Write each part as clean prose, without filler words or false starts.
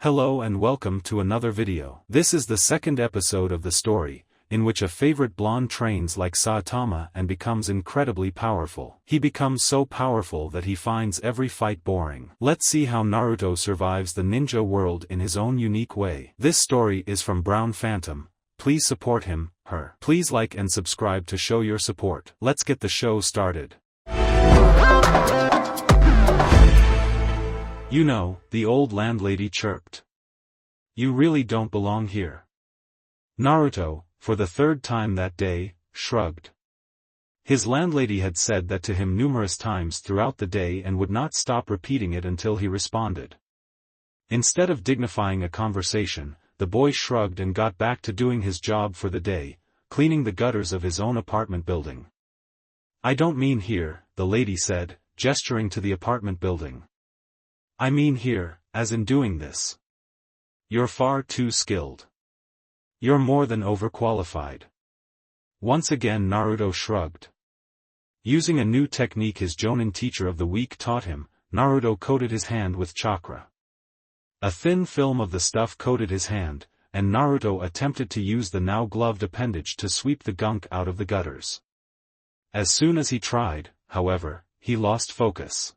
Hello and welcome to another video. This is the second episode of the story, in which a favorite blonde trains like Saitama and becomes incredibly powerful. He becomes so powerful that he finds every fight boring. Let's see how Naruto survives the ninja world in his own unique way. This story is from Brown Phantom. Please support him, her. Please like and subscribe to show your support. Let's get the show started. You know, the old landlady chirped. You really don't belong here. Naruto, for the third time that day, shrugged. His landlady had said that to him numerous times throughout the day and would not stop repeating it until he responded. Instead of dignifying a conversation, the boy shrugged and got back to doing his job for the day, cleaning the gutters of his own apartment building. I don't mean here, the lady said, gesturing to the apartment building. I mean here, as in doing this. You're far too skilled. You're more than overqualified. Once again Naruto shrugged. Using a new technique his Jonin teacher of the week taught him, Naruto coated his hand with chakra. A thin film of the stuff coated his hand, and Naruto attempted to use the now gloved appendage to sweep the gunk out of the gutters. As soon as he tried, however, he lost focus.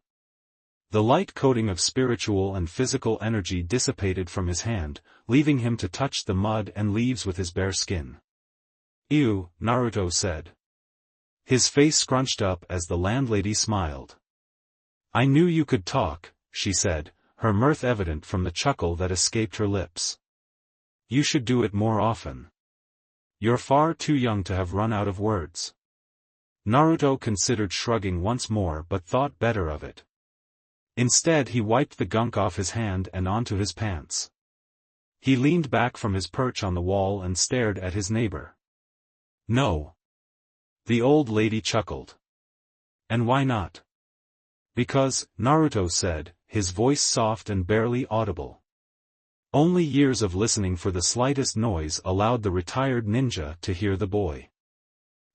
The light coating of spiritual and physical energy dissipated from his hand, leaving him to touch the mud and leaves with his bare skin. Ew, Naruto said. His face scrunched up as the landlady smiled. I knew you could talk, she said, her mirth evident from the chuckle that escaped her lips. You should do it more often. You're far too young to have run out of words. Naruto considered shrugging once more but thought better of it. Instead he wiped the gunk off his hand and onto his pants. He leaned back from his perch on the wall and stared at his neighbor. No. The old lady chuckled. And why not? Because, Naruto said, his voice soft and barely audible. Only years of listening for the slightest noise allowed the retired ninja to hear the boy.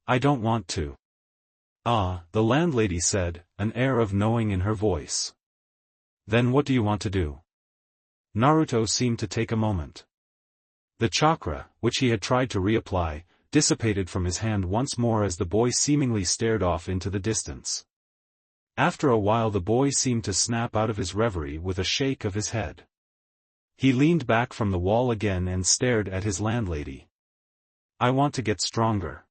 I don't want to. Ah, the landlady said, an air of knowing in her voice. Then what do you want to do? Naruto seemed to take a moment. The chakra, which he had tried to reapply, dissipated from his hand once more as the boy seemingly stared off into the distance. After a while the boy seemed to snap out of his reverie with a shake of his head. He leaned back from the wall again and stared at his landlady. I want to get stronger.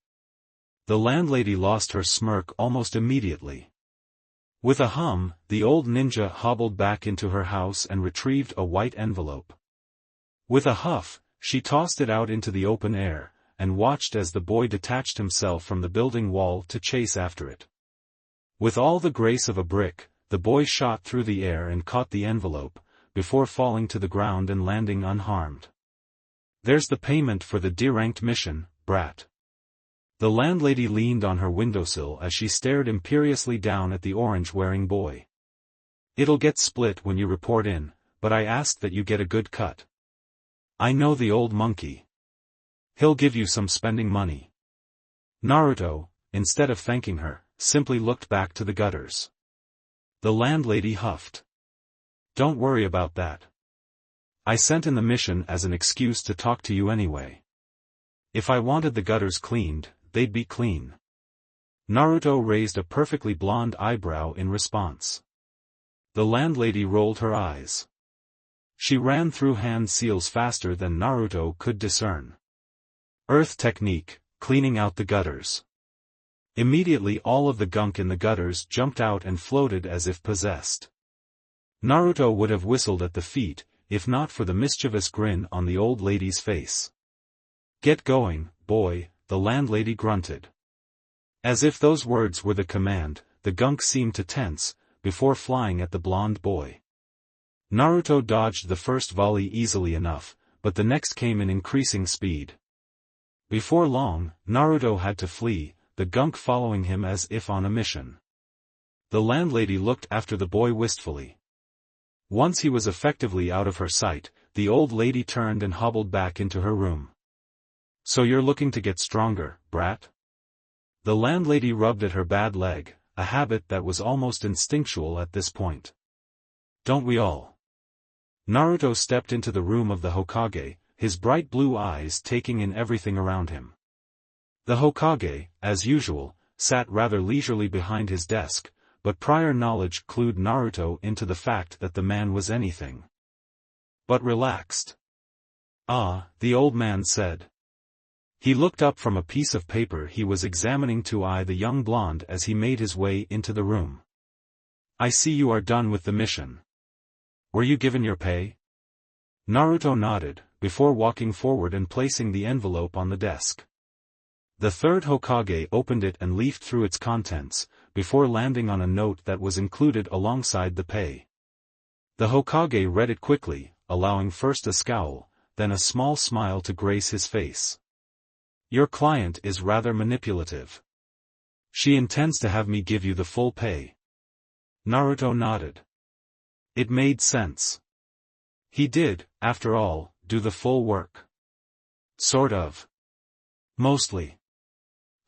The landlady lost her smirk almost immediately. With a hum, the old ninja hobbled back into her house and retrieved a white envelope. With a huff, she tossed it out into the open air, and watched as the boy detached himself from the building wall to chase after it. With all the grace of a brick, the boy shot through the air and caught the envelope, before falling to the ground and landing unharmed. There's the payment for the D-ranked mission, brat. The landlady leaned on her windowsill as she stared imperiously down at the orange-wearing boy. It'll get split when you report in, but I ask that you get a good cut. I know the old monkey. He'll give you some spending money. Naruto, instead of thanking her, simply looked back to the gutters. The landlady huffed. Don't worry about that. I sent in the mission as an excuse to talk to you anyway. If I wanted the gutters cleaned, they'd be clean. Naruto raised a perfectly blonde eyebrow in response. The landlady rolled her eyes. She ran through hand seals faster than Naruto could discern. Earth technique, cleaning out the gutters. Immediately all of the gunk in the gutters jumped out and floated as if possessed. Naruto would have whistled at the feat, if not for the mischievous grin on the old lady's face. Get going, boy, the landlady grunted. As if those words were the command, the gunk seemed to tense, before flying at the blonde boy. Naruto dodged the first volley easily enough, but the next came in increasing speed. Before long, Naruto had to flee, the gunk following him as if on a mission. The landlady looked after the boy wistfully. Once he was effectively out of her sight, the old lady turned and hobbled back into her room. So you're looking to get stronger, brat? The landlady rubbed at her bad leg, a habit that was almost instinctual at this point. Don't we all? Naruto stepped into the room of the Hokage, his bright blue eyes taking in everything around him. The Hokage, as usual, sat rather leisurely behind his desk, but prior knowledge clued Naruto into the fact that the man was anything but relaxed. "Ah," the old man said. He looked up from a piece of paper he was examining to eye the young blonde as he made his way into the room. "I see you are done with the mission. Were you given your pay?" Naruto nodded, before walking forward and placing the envelope on the desk. The third Hokage opened it and leafed through its contents, before landing on a note that was included alongside the pay. The Hokage read it quickly, allowing first a scowl, then a small smile to grace his face. "Your client is rather manipulative. She intends to have me give you the full pay." Naruto nodded. It made sense. He did, after all, do the full work. Sort of. Mostly.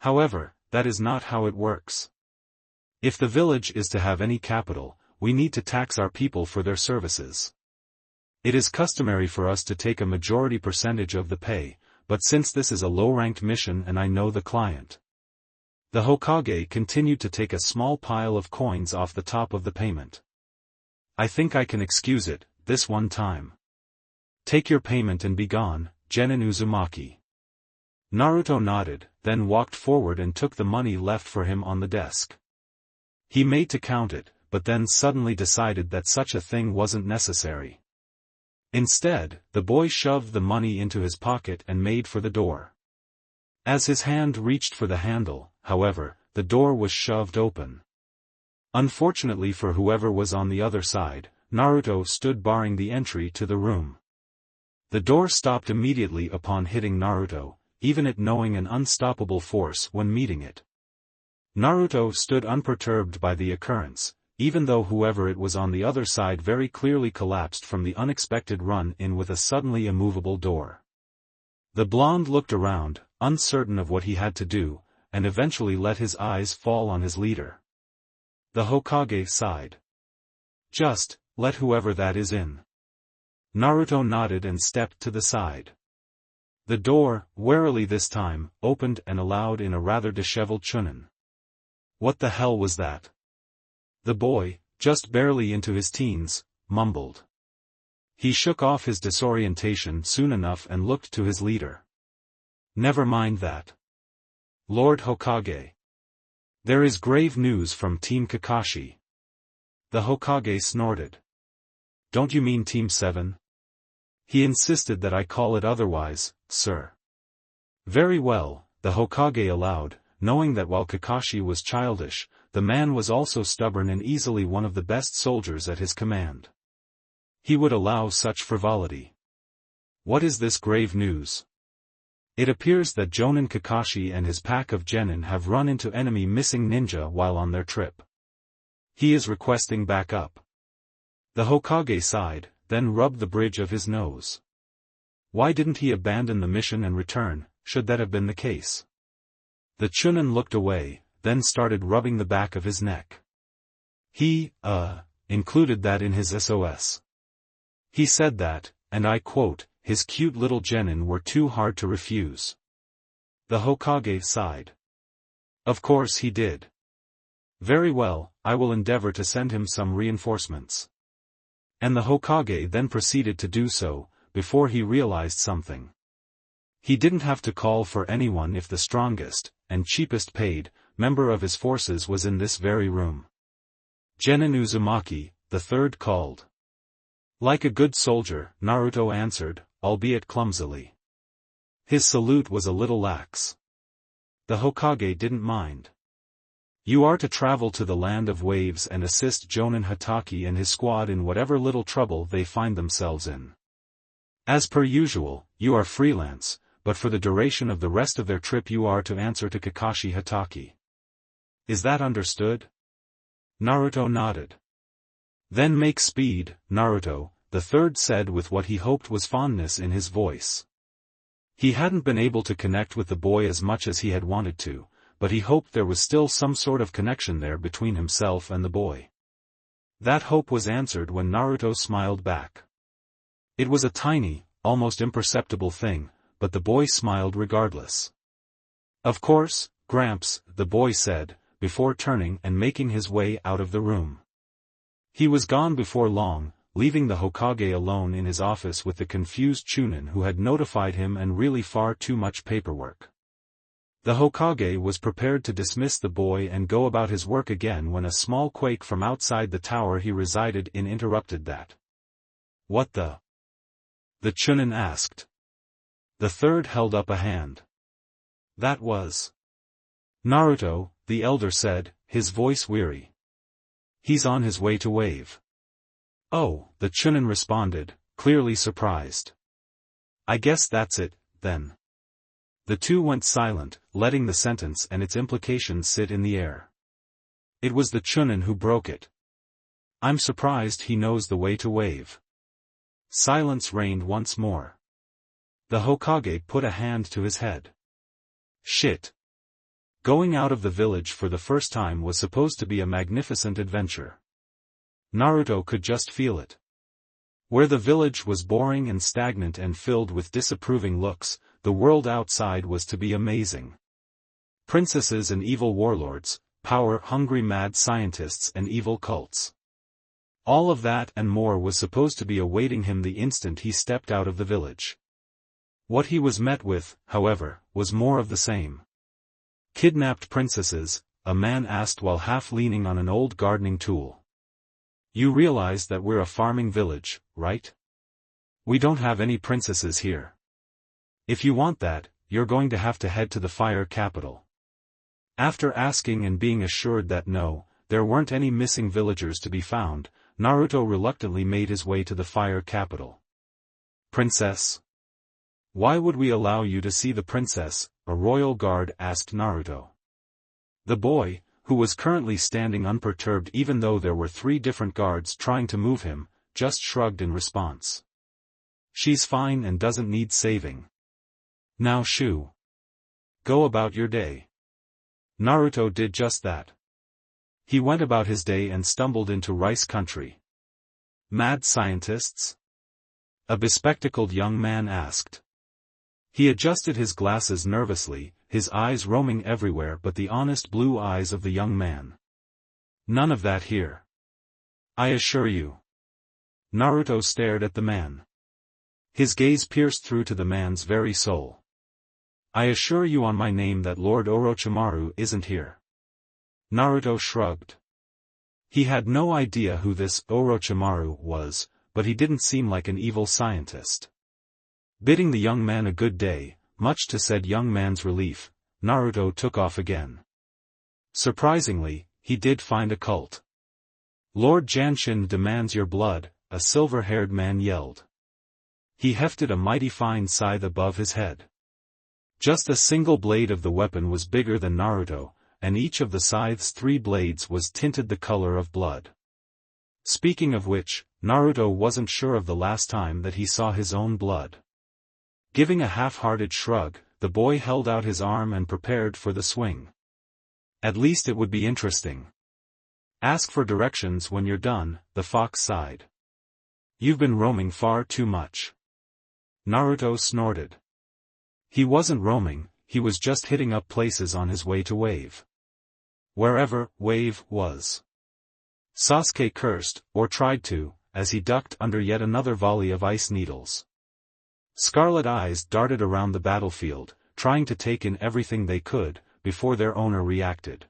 However, that is not how it works. If the village is to have any capital, we need to tax our people for their services. It is customary for us to take a majority percentage of the pay, but since this is a low-ranked mission and I know the client. The Hokage continued to take a small pile of coins off the top of the payment. "I think I can excuse it, this one time. Take your payment and be gone, Genin Uzumaki." Naruto nodded, then walked forward and took the money left for him on the desk. He made to count it, but then suddenly decided that such a thing wasn't necessary. Instead, the boy shoved the money into his pocket and made for the door. As his hand reached for the handle, however, the door was shoved open. Unfortunately for whoever was on the other side, Naruto stood barring the entry to the room. The door stopped immediately upon hitting Naruto, even it knowing an unstoppable force when meeting it. Naruto stood unperturbed by the occurrence, even though whoever it was on the other side very clearly collapsed from the unexpected run-in with a suddenly immovable door. The blonde looked around, uncertain of what he had to do, and eventually let his eyes fall on his leader. The Hokage sighed. "Just, let whoever that is in." Naruto nodded and stepped to the side. The door, warily this time, opened and allowed in a rather disheveled Chunin. "What the hell was that?" The boy, just barely into his teens, mumbled. He shook off his disorientation soon enough and looked to his leader. "Never mind that. Lord Hokage. There is grave news from Team Kakashi." The Hokage snorted. "Don't you mean Team 7? He insisted that I call it otherwise, sir." "Very well," the Hokage allowed, knowing that while Kakashi was childish, the man was also stubborn and easily one of the best soldiers at his command. He would allow such frivolity. "What is this grave news?" "It appears that Jonin Kakashi and his pack of genin have run into enemy missing ninja while on their trip. He is requesting backup." The Hokage sighed, then rubbed the bridge of his nose. Why didn't he abandon the mission and return, should that have been the case? The Chunin looked away, then started rubbing the back of his neck. He, included that in his SOS. He said that, and I quote, his cute little genin were too hard to refuse. The Hokage sighed. Of course he did. Very well, I will endeavor to send him some reinforcements. And the Hokage then proceeded to do so, before he realized something. He didn't have to call for anyone if the strongest, and cheapest paid, member of his forces was in this very room. Genin Uzumaki, the third called. Like a good soldier, Naruto answered, albeit clumsily. His salute was a little lax. The Hokage didn't mind. You are to travel to the land of waves and assist Jonin Hatake and his squad in whatever little trouble they find themselves in. As per usual, you are freelance, but for the duration of the rest of their trip you are to answer to Kakashi Hatake. Is that understood? Naruto nodded. Then make speed, Naruto, the third said with what he hoped was fondness in his voice. He hadn't been able to connect with the boy as much as he had wanted to, but he hoped there was still some sort of connection there between himself and the boy. That hope was answered when Naruto smiled back. It was a tiny, almost imperceptible thing, but the boy smiled regardless. "Of course, Gramps," the boy said, before turning and making his way out of the room. He was gone before long, leaving the Hokage alone in his office with the confused Chunin who had notified him and really far too much paperwork. The Hokage was prepared to dismiss the boy and go about his work again when a small quake from outside the tower he resided in interrupted that. "What the?" the Chunin asked. The third held up a hand. "That was Naruto," the elder said, his voice weary. "He's on his way to Wave." "Oh," the Chunin responded, clearly surprised. "I guess that's it, then." The two went silent, letting the sentence and its implications sit in the air. It was the Chunin who broke it. "I'm surprised he knows the way to Wave." Silence reigned once more. The Hokage put a hand to his head. "Shit." Going out of the village for the first time was supposed to be a magnificent adventure. Naruto could just feel it. Where the village was boring and stagnant and filled with disapproving looks, the world outside was to be amazing. Princesses and evil warlords, power-hungry mad scientists and evil cults. All of that and more was supposed to be awaiting him the instant he stepped out of the village. What he was met with, however, was more of the same. "Kidnapped princesses?" a man asked while half leaning on an old gardening tool. "You realize that we're a farming village, right? We don't have any princesses here. If you want that, you're going to have to head to the fire capital." After asking and being assured that no, there weren't any missing villagers to be found, Naruto reluctantly made his way to the fire capital. "Princess? Why would we allow you to see the princess?" a royal guard asked Naruto. The boy, who was currently standing unperturbed even though there were 3 different guards trying to move him, just shrugged in response. "She's fine and doesn't need saving. Now shoo. Go about your day." Naruto did just that. He went about his day and stumbled into Rice Country. "Mad scientists?" a bespectacled young man asked. He adjusted his glasses nervously, his eyes roaming everywhere but the honest blue eyes of the young man. "None of that here. I assure you." Naruto stared at the man. His gaze pierced through to the man's very soul. "I assure you on my name that Lord Orochimaru isn't here." Naruto shrugged. He had no idea who this Orochimaru was, but he didn't seem like an evil scientist. Bidding the young man a good day, much to said young man's relief, Naruto took off again. Surprisingly, he did find a cult. "Lord Janshin demands your blood," a silver-haired man yelled. He hefted a mighty fine scythe above his head. Just a single blade of the weapon was bigger than Naruto, and each of the scythe's 3 blades was tinted the color of blood. Speaking of which, Naruto wasn't sure of the last time that he saw his own blood. Giving a half-hearted shrug, the boy held out his arm and prepared for the swing. "At least it would be interesting." "Ask for directions when you're done," the fox sighed. "You've been roaming far too much." Naruto snorted. He wasn't roaming, he was just hitting up places on his way to Wave. Wherever Wave was. Sasuke cursed, or tried to, as he ducked under yet another volley of ice needles. Scarlet eyes darted around the battlefield, trying to take in everything they could, before their owner reacted.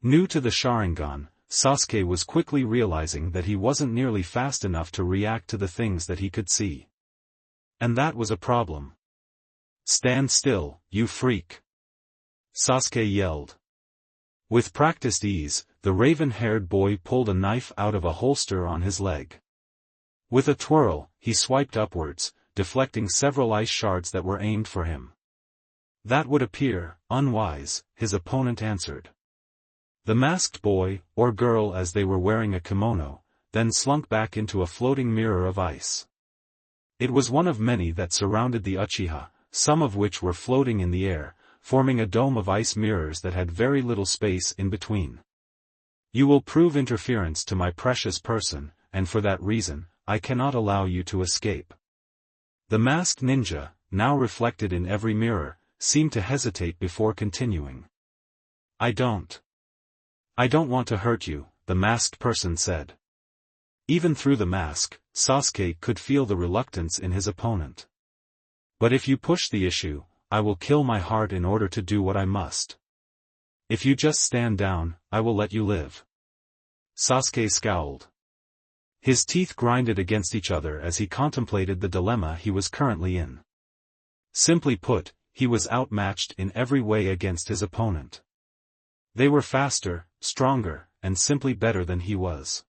New to the Sharingan, Sasuke was quickly realizing that he wasn't nearly fast enough to react to the things that he could see. And that was a problem. "Stand still, you freak!" Sasuke yelled. With practiced ease, the raven-haired boy pulled a knife out of a holster on his leg. With a twirl, he swiped upwards, deflecting several ice shards that were aimed for him. "That would appear unwise," his opponent answered. The masked boy, or girl as they were wearing a kimono, then slunk back into a floating mirror of ice. It was one of many that surrounded the Uchiha, some of which were floating in the air, forming a dome of ice mirrors that had very little space in between. "You will prove interference to my precious person, and for that reason, I cannot allow you to escape. The masked ninja, now reflected in every mirror, seemed to hesitate before continuing. I don't want to hurt you, the masked person said. Even through the mask, Sasuke could feel the reluctance in his opponent. But if you push the issue, I will kill my heart in order to do what I must. If you just stand down, I will let you live. Sasuke scowled. His teeth grinded against each other as he contemplated the dilemma he was currently in. Simply put, he was outmatched in every way against his opponent. They were faster, stronger, and simply better than he was.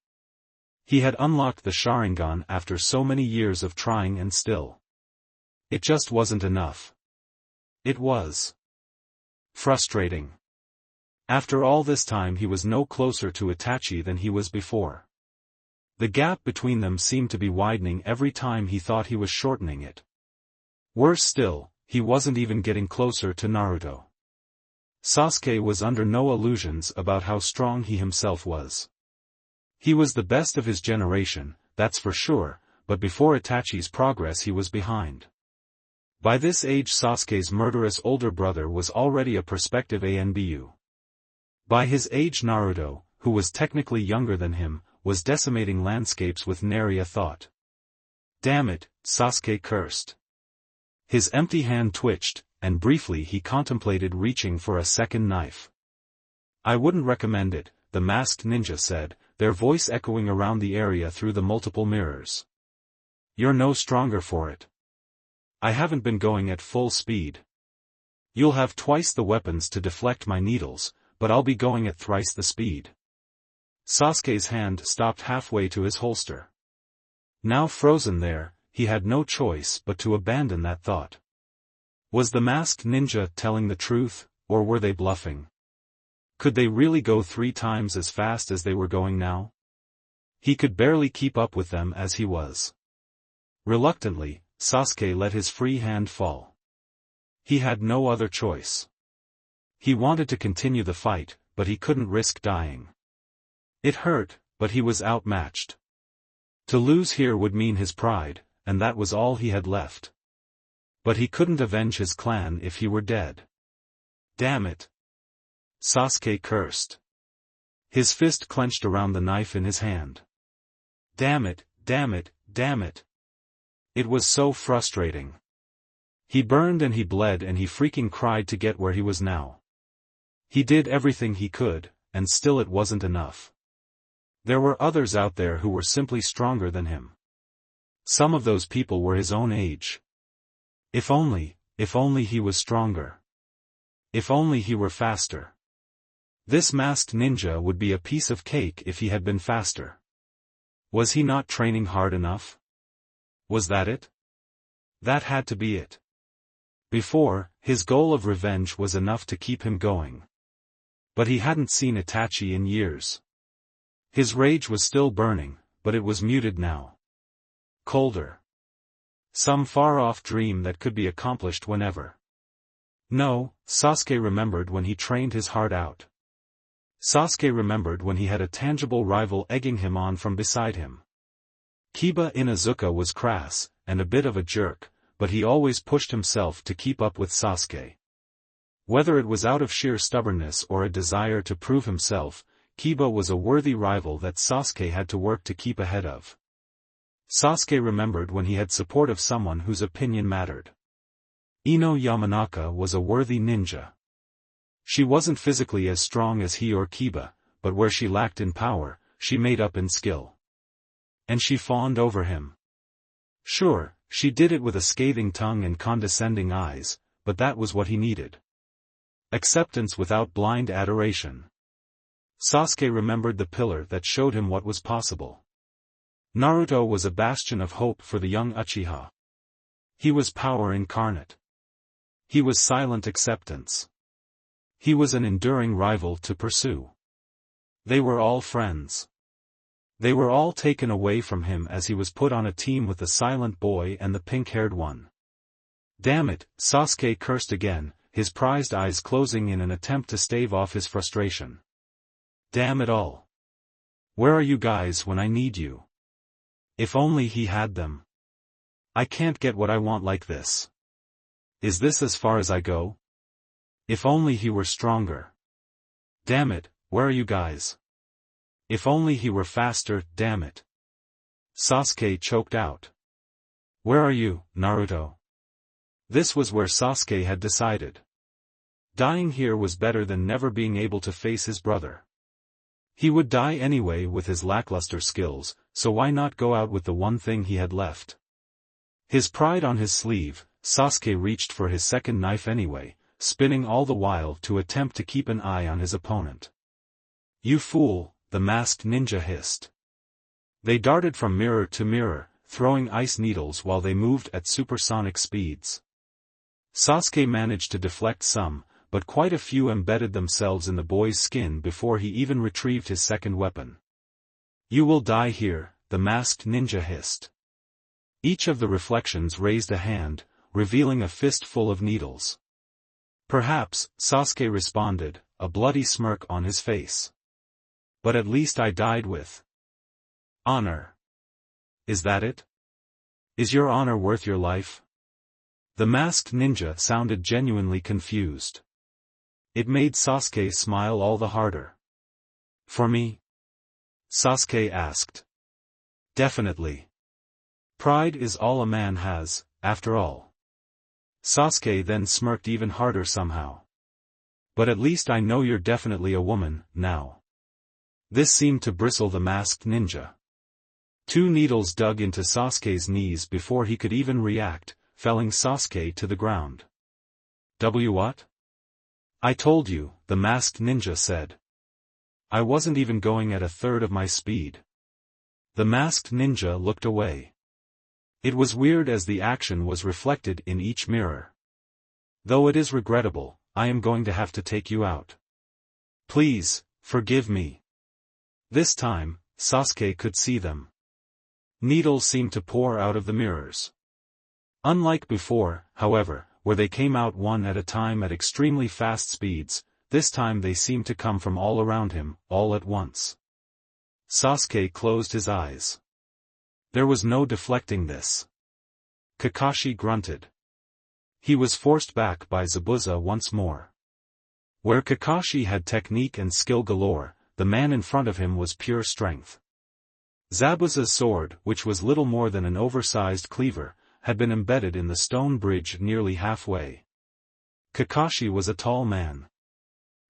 He had unlocked the Sharingan after so many years of trying and still. It just wasn't enough. It was frustrating. After all this time he was no closer to Itachi than he was before. The gap between them seemed to be widening every time he thought he was shortening it. Worse still, he wasn't even getting closer to Naruto. Sasuke was under no illusions about how strong he himself was. He was the best of his generation, that's for sure, but before Itachi's progress he was behind. By this age Sasuke's murderous older brother was already a prospective ANBU. By his age Naruto, who was technically younger than him, was decimating landscapes with nary a thought. Damn it, Sasuke cursed. His empty hand twitched, and briefly he contemplated reaching for a second knife. I wouldn't recommend it, the masked ninja said, their voice echoing around the area through the multiple mirrors. You're no stronger for it. I haven't been going at full speed. You'll have twice the weapons to deflect my needles, but I'll be going at thrice the speed. Sasuke's hand stopped halfway to his holster. Now frozen there, he had no choice but to abandon that thought. Was the masked ninja telling the truth, or were they bluffing? Could they really go 3 times as fast as they were going now? He could barely keep up with them as he was. Reluctantly, Sasuke let his free hand fall. He had no other choice. He wanted to continue the fight, but he couldn't risk dying. It hurt, but he was outmatched. To lose here would mean his pride, and that was all he had left. But he couldn't avenge his clan if he were dead. Damn it! Sasuke cursed. His fist clenched around the knife in his hand. Damn it, damn it, damn it. It was so frustrating. He burned and he bled and he freaking cried to get where he was now. He did everything he could, and still it wasn't enough. There were others out there who were simply stronger than him. Some of those people were his own age. If only he was stronger. If only he were faster. This masked ninja would be a piece of cake if he had been faster. Was he not training hard enough? Was that it? That had to be it. Before, his goal of revenge was enough to keep him going. But he hadn't seen Itachi in years. His rage was still burning, but it was muted now. Colder. Some far-off dream that could be accomplished whenever. No, Sasuke remembered when he trained his heart out. Sasuke remembered when he had a tangible rival egging him on from beside him. Kiba Inuzuka was crass, and a bit of a jerk, but he always pushed himself to keep up with Sasuke. Whether it was out of sheer stubbornness or a desire to prove himself, Kiba was a worthy rival that Sasuke had to work to keep ahead of. Sasuke remembered when he had support of someone whose opinion mattered. Ino Yamanaka was a worthy ninja. She wasn't physically as strong as he or Kiba, but where she lacked in power, she made up in skill. And she fawned over him. Sure, she did it with a scathing tongue and condescending eyes, but that was what he needed. Acceptance without blind adoration. Sasuke remembered the pillar that showed him what was possible. Naruto was a bastion of hope for the young Uchiha. He was power incarnate. He was silent acceptance. He was an enduring rival to pursue. They were all friends. They were all taken away from him as he was put on a team with the silent boy and the pink-haired one. Damn it, Sasuke cursed again, his prized eyes closing in an attempt to stave off his frustration. Damn it all. Where are you guys when I need you? If only he had them. I can't get what I want like this. Is this as far as I go? If only he were stronger. Damn it, where are you guys? If only he were faster, damn it. Sasuke choked out. Where are you, Naruto? This was where Sasuke had decided. Dying here was better than never being able to face his brother. He would die anyway with his lackluster skills, so why not go out with the one thing he had left? His pride on his sleeve, Sasuke reached for his second knife anyway, spinning all the while to attempt to keep an eye on his opponent. You fool, the masked ninja hissed. They darted from mirror to mirror, throwing ice needles while they moved at supersonic speeds. Sasuke managed to deflect some, but quite a few embedded themselves in the boy's skin before he even retrieved his second weapon. You will die here, the masked ninja hissed. Each of the reflections raised a hand, revealing a fist full of needles. Perhaps, Sasuke responded, a bloody smirk on his face. But at least I died with honor. Is that it? Is your honor worth your life? The masked ninja sounded genuinely confused. It made Sasuke smile all the harder. For me? Sasuke asked. Definitely. Pride is all a man has, after all. Sasuke then smirked even harder somehow. But at least I know you're definitely a woman, now. This seemed to bristle the masked ninja. 2 needles dug into Sasuke's knees before he could even react, felling Sasuke to the ground. What? I told you, the masked ninja said. I wasn't even going at a third of my speed. The masked ninja looked away. It was weird as the action was reflected in each mirror. Though it is regrettable, I am going to have to take you out. Please, forgive me. This time, Sasuke could see them. Needles seemed to pour out of the mirrors. Unlike before, however, where they came out one at a time at extremely fast speeds, this time they seemed to come from all around him, all at once. Sasuke closed his eyes. There was no deflecting this. Kakashi grunted. He was forced back by Zabuza once more. Where Kakashi had technique and skill galore, the man in front of him was pure strength. Zabuza's sword, which was little more than an oversized cleaver, had been embedded in the stone bridge nearly halfway. Kakashi was a tall man.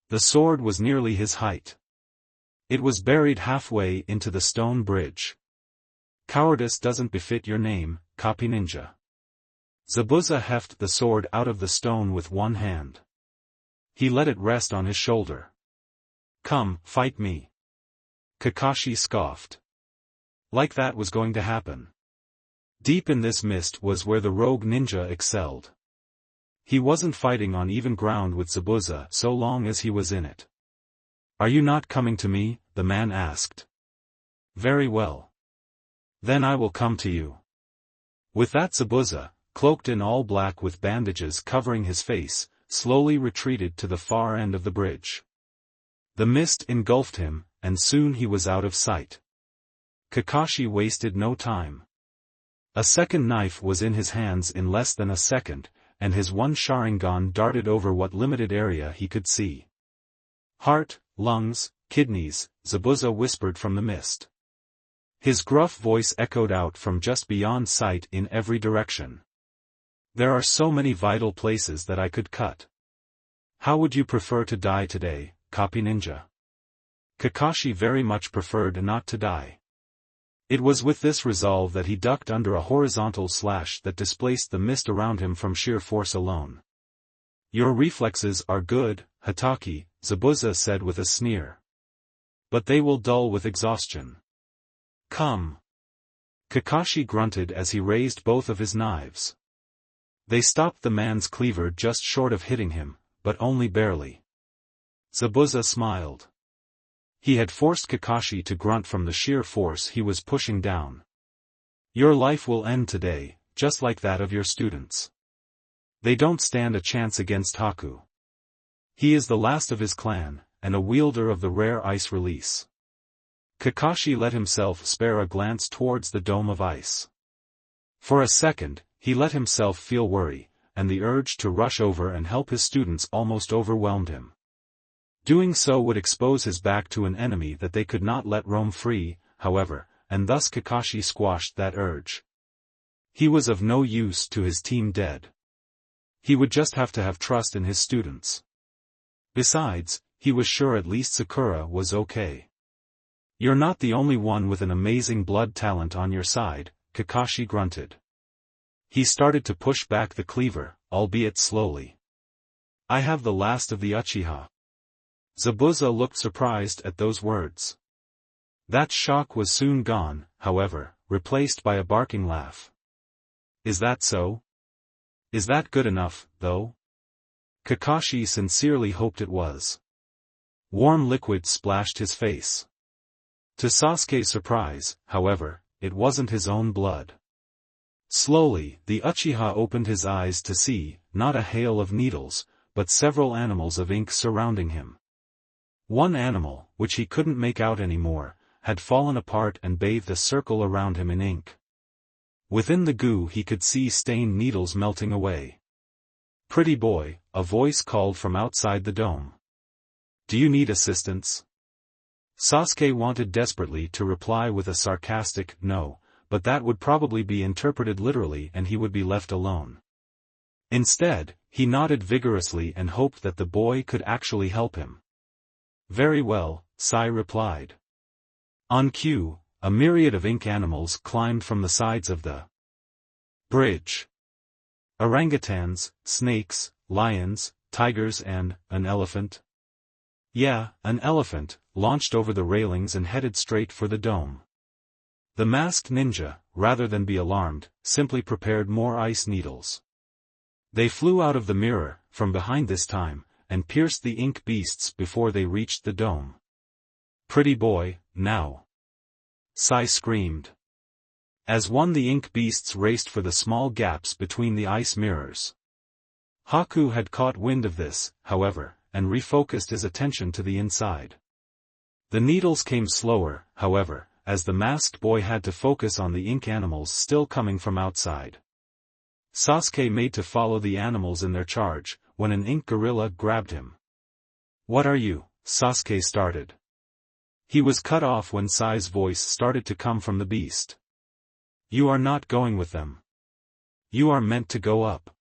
The sword was nearly his height. It was buried halfway into the stone bridge. Cowardice doesn't befit your name, copy ninja. Zabuza hefted the sword out of the stone with one hand. He let it rest on his shoulder. Come, fight me. Kakashi scoffed. Like that was going to happen. Deep in this mist was where the rogue ninja excelled. He wasn't fighting on even ground with Zabuza so long as he was in it. Are you not coming to me? The man asked. Very well. Then I will come to you. With that Zabuza, cloaked in all black with bandages covering his face, slowly retreated to the far end of the bridge. The mist engulfed him, and soon he was out of sight. Kakashi wasted no time. A second knife was in his hands in less than a second, and his one Sharingan darted over what limited area he could see. Heart, lungs, kidneys, Zabuza whispered from the mist. His gruff voice echoed out from just beyond sight in every direction. There are so many vital places that I could cut. How would you prefer to die today, copy ninja? Kakashi very much preferred not to die. It was with this resolve that he ducked under a horizontal slash that displaced the mist around him from sheer force alone. Your reflexes are good, Hatake, Zabuza said with a sneer. But they will dull with exhaustion. Come. Kakashi grunted as he raised both of his knives. They stopped the man's cleaver just short of hitting him, but only barely. Zabuza smiled. He had forced Kakashi to grunt from the sheer force he was pushing down. Your life will end today, just like that of your students. They don't stand a chance against Haku. He is the last of his clan, and a wielder of the rare ice release. Kakashi let himself spare a glance towards the dome of ice. For a second, he let himself feel worry, and the urge to rush over and help his students almost overwhelmed him. Doing so would expose his back to an enemy that they could not let roam free, however, and thus Kakashi squashed that urge. He was of no use to his team dead. He would just have to have trust in his students. Besides, he was sure at least Sakura was okay. You're not the only one with an amazing blood talent on your side, Kakashi grunted. He started to push back the cleaver, albeit slowly. I have the last of the Uchiha. Zabuza looked surprised at those words. That shock was soon gone, however, replaced by a barking laugh. Is that so? Is that good enough, though? Kakashi sincerely hoped it was. Warm liquid splashed his face. To Sasuke's surprise, however, it wasn't his own blood. Slowly, the Uchiha opened his eyes to see, not a hail of needles, but several animals of ink surrounding him. One animal, which he couldn't make out anymore, had fallen apart and bathed a circle around him in ink. Within the goo he could see stained needles melting away. Pretty boy, a voice called from outside the dome. Do you need assistance? Sasuke wanted desperately to reply with a sarcastic no, but that would probably be interpreted literally and he would be left alone. Instead, he nodded vigorously and hoped that the boy could actually help him. Very well, Sai replied. On cue, a myriad of ink animals climbed from the sides of the bridge. Orangutans, snakes, lions, tigers and, an elephant? Yeah, an elephant, launched over the railings and headed straight for the dome. The masked ninja, rather than be alarmed, simply prepared more ice needles. They flew out of the mirror, from behind this time, and pierced the ink beasts before they reached the dome. Pretty boy, now! Sai screamed. As one the ink beasts raced for the small gaps between the ice mirrors. Haku had caught wind of this, however, and refocused his attention to the inside. The needles came slower, however, as the masked boy had to focus on the ink animals still coming from outside. Sasuke made to follow the animals in their charge, when an ink gorilla grabbed him. What are you? Sasuke started. He was cut off when Sai's voice started to come from the beast. You are not going with them. You are meant to go up.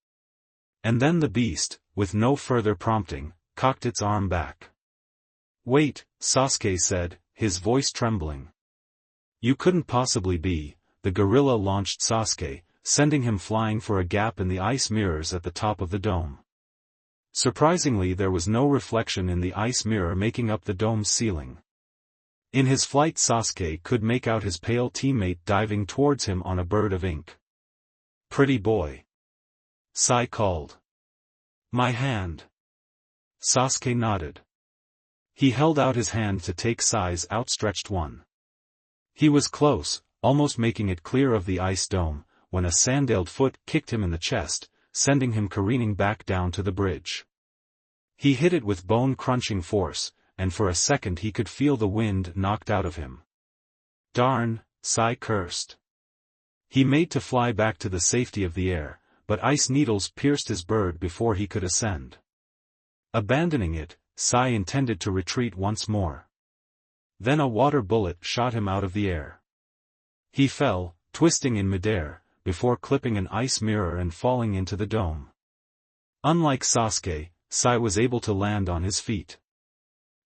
And then the beast, with no further prompting, cocked its arm back. Wait, Sasuke said, his voice trembling. You couldn't possibly be. The gorilla launched Sasuke, sending him flying for a gap in the ice mirrors at the top of the dome. Surprisingly, there was no reflection in the ice mirror making up the dome's ceiling. In his flight, Sasuke could make out his pale teammate diving towards him on a bird of ink. Pretty boy. Sai called. My hand. Sasuke nodded. He held out his hand to take Sai's outstretched one. He was close, almost making it clear of the ice dome, when a sandaled foot kicked him in the chest, sending him careening back down to the bridge. He hit it with bone-crunching force, and for a second he could feel the wind knocked out of him. Darn, Sai cursed. He made to fly back to the safety of the air, but ice needles pierced his bird before he could ascend. Abandoning it, Sai intended to retreat once more. Then a water bullet shot him out of the air. He fell, twisting in midair, before clipping an ice mirror and falling into the dome. Unlike Sasuke, Sai was able to land on his feet.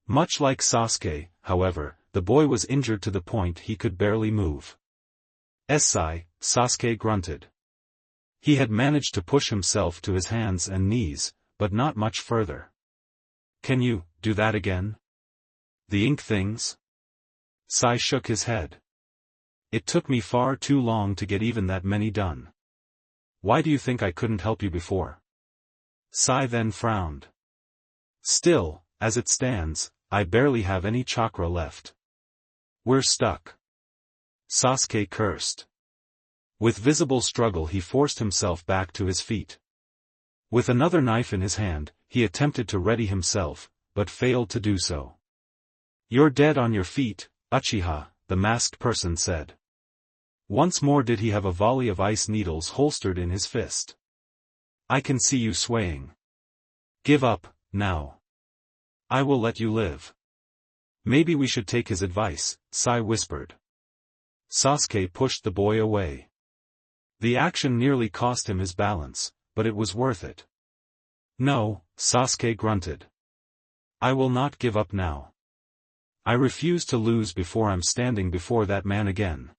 Much like Sasuke, however, the boy was injured to the point he could barely move. Sai, Sasuke grunted. He had managed to push himself to his hands and knees, but not much further. Can you do that again? The ink things? Sai shook his head. It took me far too long to get even that many done. Why do you think I couldn't help you before? Sai then frowned. Still, as it stands, I barely have any chakra left. We're stuck. Sasuke cursed. With visible struggle he forced himself back to his feet. With another knife in his hand, he attempted to ready himself, but failed to do so. You're dead on your feet, Uchiha, the masked person said. Once more did he have a volley of ice needles holstered in his fist. I can see you swaying. Give up, now. I will let you live. Maybe we should take his advice, Sai whispered. Sasuke pushed the boy away. The action nearly cost him his balance, but it was worth it. No, Sasuke grunted. I will not give up now. I refuse to lose before I'm standing before that man again.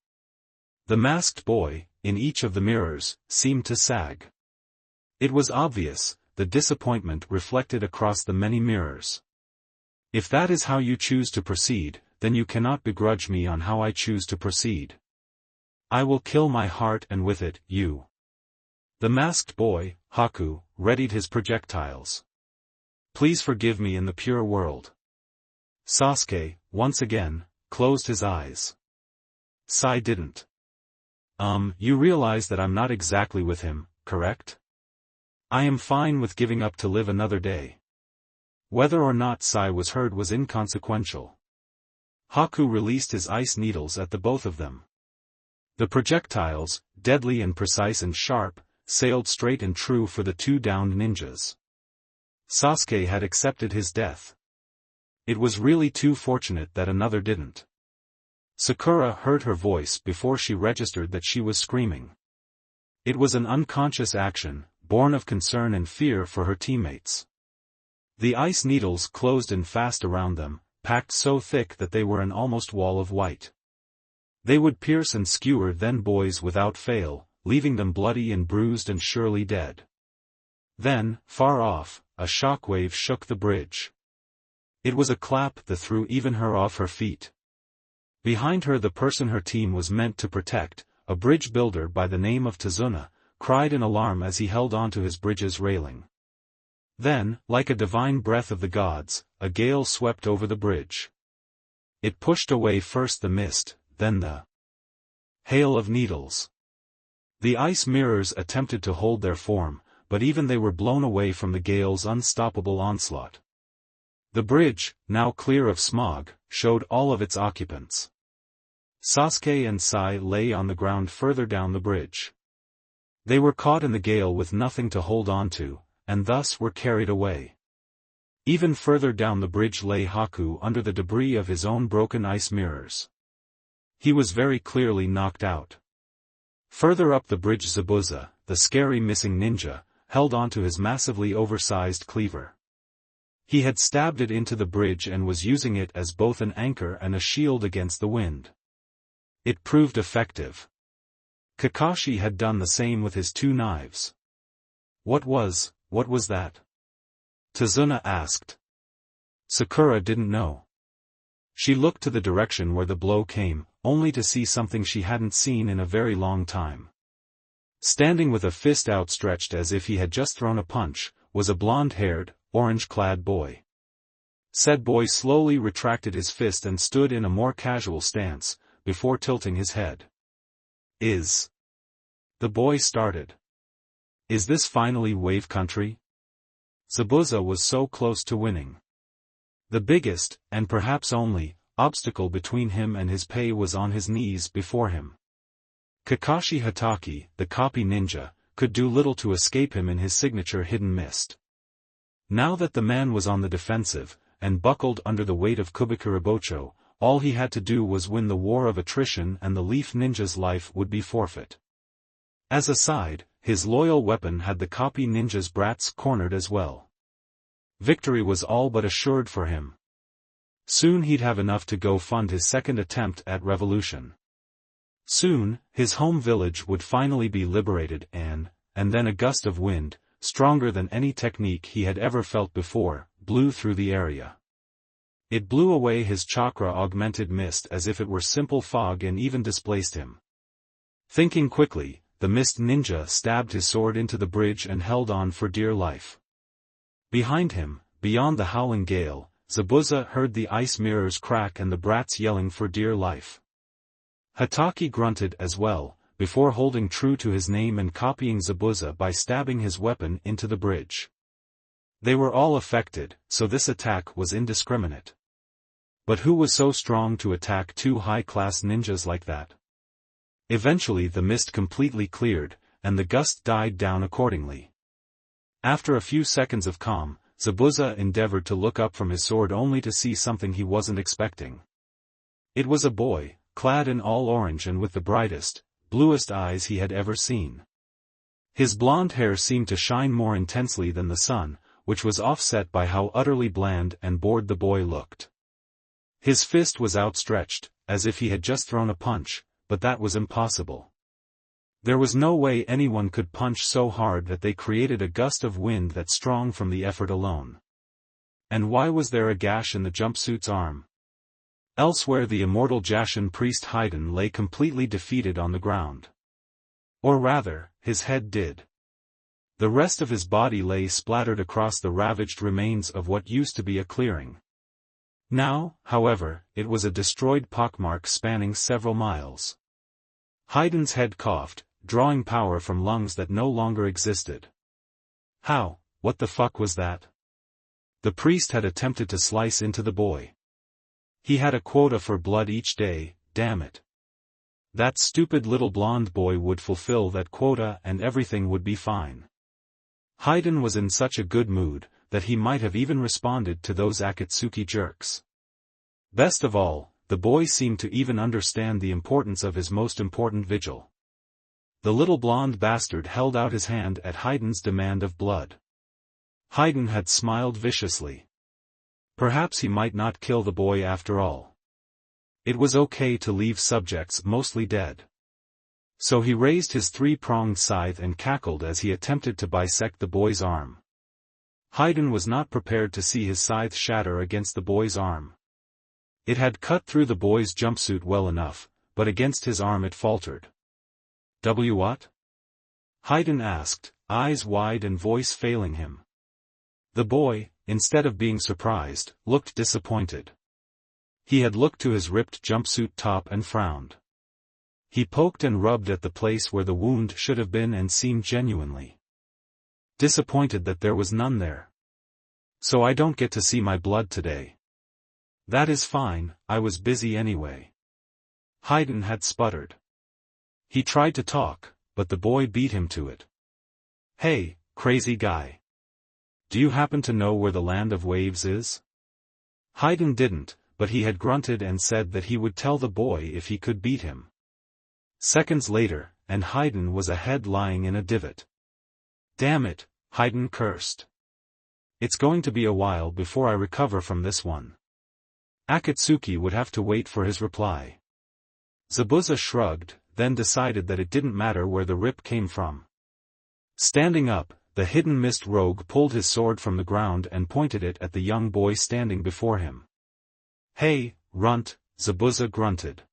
The masked boy, in each of the mirrors, seemed to sag. It was obvious, the disappointment reflected across the many mirrors. If that is how you choose to proceed, then you cannot begrudge me on how I choose to proceed. I will kill my heart and with it, you. The masked boy, Haku, readied his projectiles. Please forgive me in the pure world. Sasuke, once again, closed his eyes. Sai didn't. You realize that I'm not exactly with him, correct? I am fine with giving up to live another day. Whether or not Sai was heard was inconsequential. Haku released his ice needles at the both of them. The projectiles, deadly and precise and sharp, sailed straight and true for the two downed ninjas. Sasuke had accepted his death. It was really too fortunate that another didn't. Sakura heard her voice before she registered that she was screaming. It was an unconscious action, born of concern and fear for her teammates. The ice needles closed in fast around them, packed so thick that they were an almost wall of white. They would pierce and skewer then boys without fail, leaving them bloody and bruised and surely dead. Then, far off, a shockwave shook the bridge. It was a clap that threw even her off her feet. Behind her the person her team was meant to protect, a bridge builder by the name of Tazuna, cried in alarm as he held onto his bridge's railing. Then, like a divine breath of the gods, a gale swept over the bridge. It pushed away first the mist, then the hail of needles. The ice mirrors attempted to hold their form, but even they were blown away from the gale's unstoppable onslaught. The bridge, now clear of smog, showed all of its occupants. Sasuke and Sai lay on the ground further down the bridge. They were caught in the gale with nothing to hold on to, and thus were carried away. Even further down the bridge lay Haku under the debris of his own broken ice mirrors. He was very clearly knocked out. Further up the bridge Zabuza, the scary missing ninja, held onto his massively oversized cleaver. He had stabbed it into the bridge and was using it as both an anchor and a shield against the wind. It proved effective. Kakashi had done the same with his two knives. What was that? Tazuna asked. Sakura didn't know. She looked to the direction where the blow came, only to see something she hadn't seen in a very long time. Standing with a fist outstretched as if he had just thrown a punch, was a blonde-haired, orange-clad boy. Said boy slowly retracted his fist and stood in a more casual stance, before tilting his head. The boy started. Is this finally Wave Country? Zabuza was so close to winning. The biggest, and perhaps only, obstacle between him and his pay was on his knees before him. Kakashi Hatake, the copy ninja, could do little to escape him in his signature hidden mist. Now that the man was on the defensive, and buckled under the weight of Kubikuribocho, all he had to do was win the war of attrition and the Leaf Ninja's life would be forfeit. As a side, his loyal weapon had the copy ninja's brats cornered as well. Victory was all but assured for him. Soon he'd have enough to go fund his second attempt at revolution. Soon, his home village would finally be liberated and then a gust of wind, stronger than any technique he had ever felt before, blew through the area. It blew away his chakra-augmented mist as if it were simple fog and even displaced him. Thinking quickly, the mist ninja stabbed his sword into the bridge and held on for dear life. Behind him, beyond the howling gale, Zabuza heard the ice mirrors crack and the brats yelling for dear life. Hatake grunted as well, before holding true to his name and copying Zabuza by stabbing his weapon into the bridge. They were all affected, so this attack was indiscriminate. But who was so strong to attack two high-class ninjas like that? Eventually the mist completely cleared, and the gust died down accordingly. After a few seconds of calm, Zabuza endeavored to look up from his sword only to see something he wasn't expecting. It was a boy, clad in all orange and with the brightest, bluest eyes he had ever seen. His blonde hair seemed to shine more intensely than the sun, which was offset by how utterly bland and bored the boy looked. His fist was outstretched, as if he had just thrown a punch, but that was impossible. There was no way anyone could punch so hard that they created a gust of wind that strong from the effort alone. And why was there a gash in the jumpsuit's arm? Elsewhere the immortal Jashin priest Haiden lay completely defeated on the ground. Or rather, his head did. The rest of his body lay splattered across the ravaged remains of what used to be a clearing. Now, however, it was a destroyed pockmark spanning several miles. Haiden's head coughed, drawing power from lungs that no longer existed. How? What the fuck was that? The priest had attempted to slice into the boy. He had a quota for blood each day, damn it. That stupid little blonde boy would fulfill that quota and everything would be fine. Haiden was in such a good mood, that he might have even responded to those Akatsuki jerks. Best of all, the boy seemed to even understand the importance of his most important vigil. The little blonde bastard held out his hand at Haiden's demand of blood. Haiden had smiled viciously. Perhaps he might not kill the boy after all. It was okay to leave subjects mostly dead. So he raised his three-pronged scythe and cackled as he attempted to bisect the boy's arm. Haiden was not prepared to see his scythe shatter against the boy's arm. It had cut through the boy's jumpsuit well enough, but against his arm it faltered. What? Haiden asked, eyes wide and voice failing him. The boy, instead of being surprised, looked disappointed. He had looked to his ripped jumpsuit top and frowned. He poked and rubbed at the place where the wound should have been and seemed genuinely disappointed that there was none there. So I don't get to see my blood today. That is fine, I was busy anyway. Haiden had sputtered. He tried to talk, but the boy beat him to it. Hey, crazy guy. Do you happen to know where the land of waves is? Haiden didn't, but he had grunted and said that he would tell the boy if he could beat him. Seconds later, and Haiden was ahead lying in a divot. Damn it, Haiden cursed. It's going to be a while before I recover from this one. Akatsuki would have to wait for his reply. Zabuza shrugged, then decided that it didn't matter where the rip came from. Standing up, the hidden mist rogue pulled his sword from the ground and pointed it at the young boy standing before him. Hey, runt, Zabuza grunted.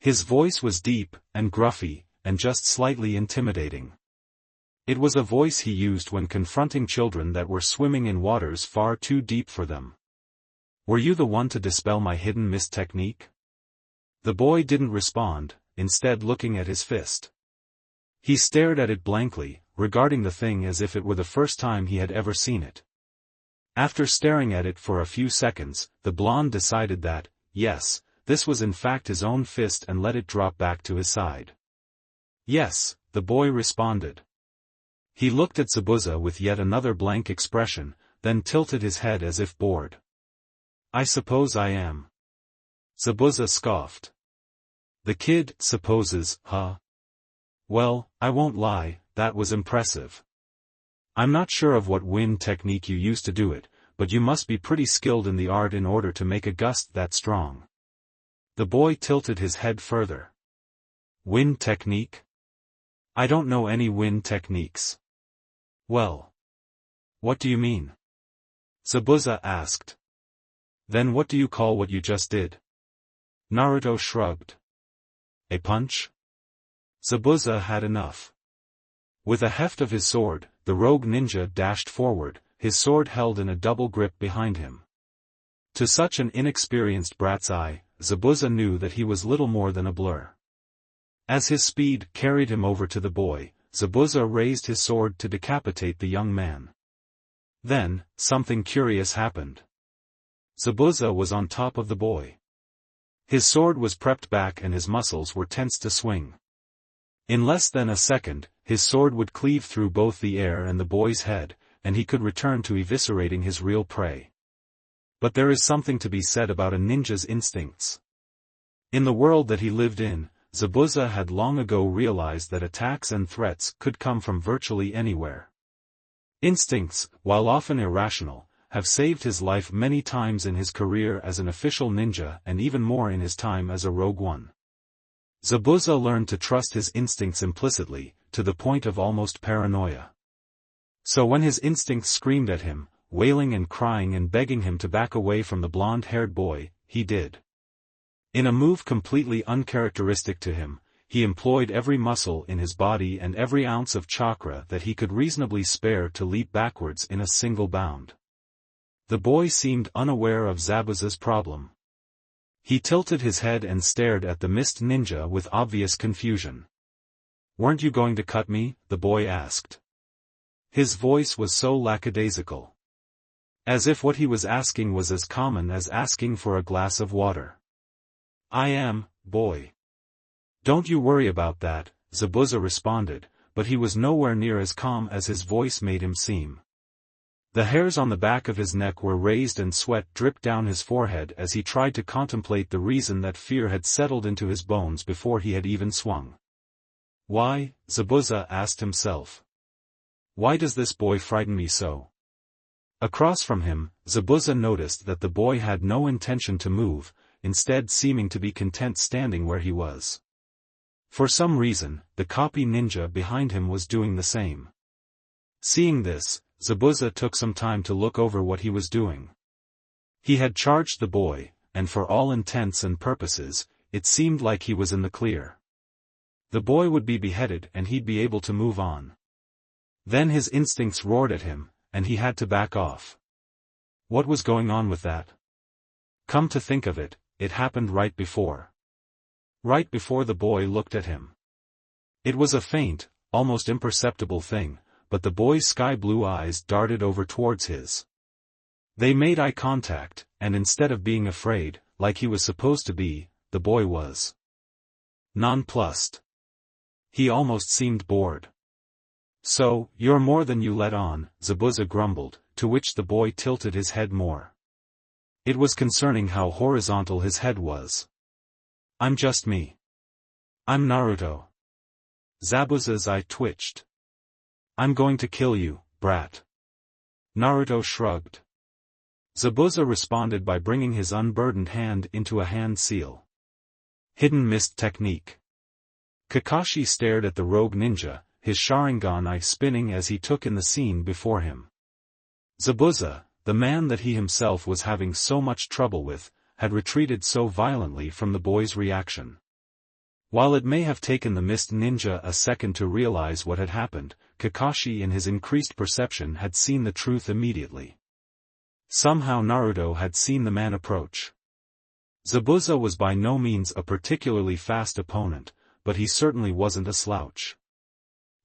His voice was deep, and gruffy, and just slightly intimidating. It was a voice he used when confronting children that were swimming in waters far too deep for them. Were you the one to dispel my hidden mist technique? The boy didn't respond, instead looking at his fist. He stared at it blankly, regarding the thing as if it were the first time he had ever seen it. After staring at it for a few seconds, the blonde decided that, yes, this was in fact his own fist and let it drop back to his side. Yes, the boy responded. He looked at Zabuza with yet another blank expression, then tilted his head as if bored. I suppose I am. Zabuza scoffed. The kid supposes, huh? Well, I won't lie, that was impressive. I'm not sure of what wind technique you used to do it, but you must be pretty skilled in the art in order to make a gust that strong. The boy tilted his head further. Wind technique? I don't know any wind techniques. Well. What do you mean? Zabuza asked. Then what do you call what you just did? Naruto shrugged. A punch? Zabuza had enough. With a heft of his sword, the rogue ninja dashed forward, his sword held in a double grip behind him. To such an inexperienced brat's eye, Zabuza knew that he was little more than a blur. As his speed carried him over to the boy, Zabuza raised his sword to decapitate the young man. Then, something curious happened. Zabuza was on top of the boy. His sword was prepped back and his muscles were tense to swing. In less than a second, his sword would cleave through both the air and the boy's head, and he could return to eviscerating his real prey. But there is something to be said about a ninja's instincts. In the world that he lived in, Zabuza had long ago realized that attacks and threats could come from virtually anywhere. Instincts, while often irrational, have saved his life many times in his career as an official ninja and even more in his time as a rogue one. Zabuza learned to trust his instincts implicitly, to the point of almost paranoia. So when his instincts screamed at him, wailing and crying and begging him to back away from the blonde-haired boy, he did. In a move completely uncharacteristic to him, he employed every muscle in his body and every ounce of chakra that he could reasonably spare to leap backwards in a single bound. The boy seemed unaware of Zabuza's problem. He tilted his head and stared at the mist ninja with obvious confusion. "Weren't you going to cut me?" the boy asked. His voice was so lackadaisical. As if what he was asking was as common as asking for a glass of water. "I am, boy." "Don't you worry about that," Zabuza responded, but he was nowhere near as calm as his voice made him seem. The hairs on the back of his neck were raised and sweat dripped down his forehead as he tried to contemplate the reason that fear had settled into his bones before he had even swung. "Why?" Zabuza asked himself. "Why does this boy frighten me so?" Across from him, Zabuza noticed that the boy had no intention to move, instead seeming to be content standing where he was. For some reason, the copy ninja behind him was doing the same. Seeing this, Zabuza took some time to look over what he was doing. He had charged the boy, and for all intents and purposes, it seemed like he was in the clear. The boy would be beheaded and he'd be able to move on. Then his instincts roared at him, and he had to back off. What was going on with that? Come to think of it, it happened right before. Right before the boy looked at him. It was a faint, almost imperceptible thing, but the boy's sky-blue eyes darted over towards his. They made eye contact, and instead of being afraid, like he was supposed to be, the boy was nonplussed. He almost seemed bored. "So, you're more than you let on," Zabuza grumbled, to which the boy tilted his head more. It was concerning how horizontal his head was. "I'm just me. I'm Naruto." Zabuza's eye twitched. "I'm going to kill you, brat." Naruto shrugged. Zabuza responded by bringing his unburdened hand into a hand seal. Hidden mist technique. Kakashi stared at the rogue ninja, his Sharingan eye spinning as he took in the scene before him. Zabuza, the man that he himself was having so much trouble with, had retreated so violently from the boy's reaction. While it may have taken the mist ninja a second to realize what had happened, Kakashi in his increased perception had seen the truth immediately. Somehow Naruto had seen the man approach. Zabuza was by no means a particularly fast opponent, but he certainly wasn't a slouch.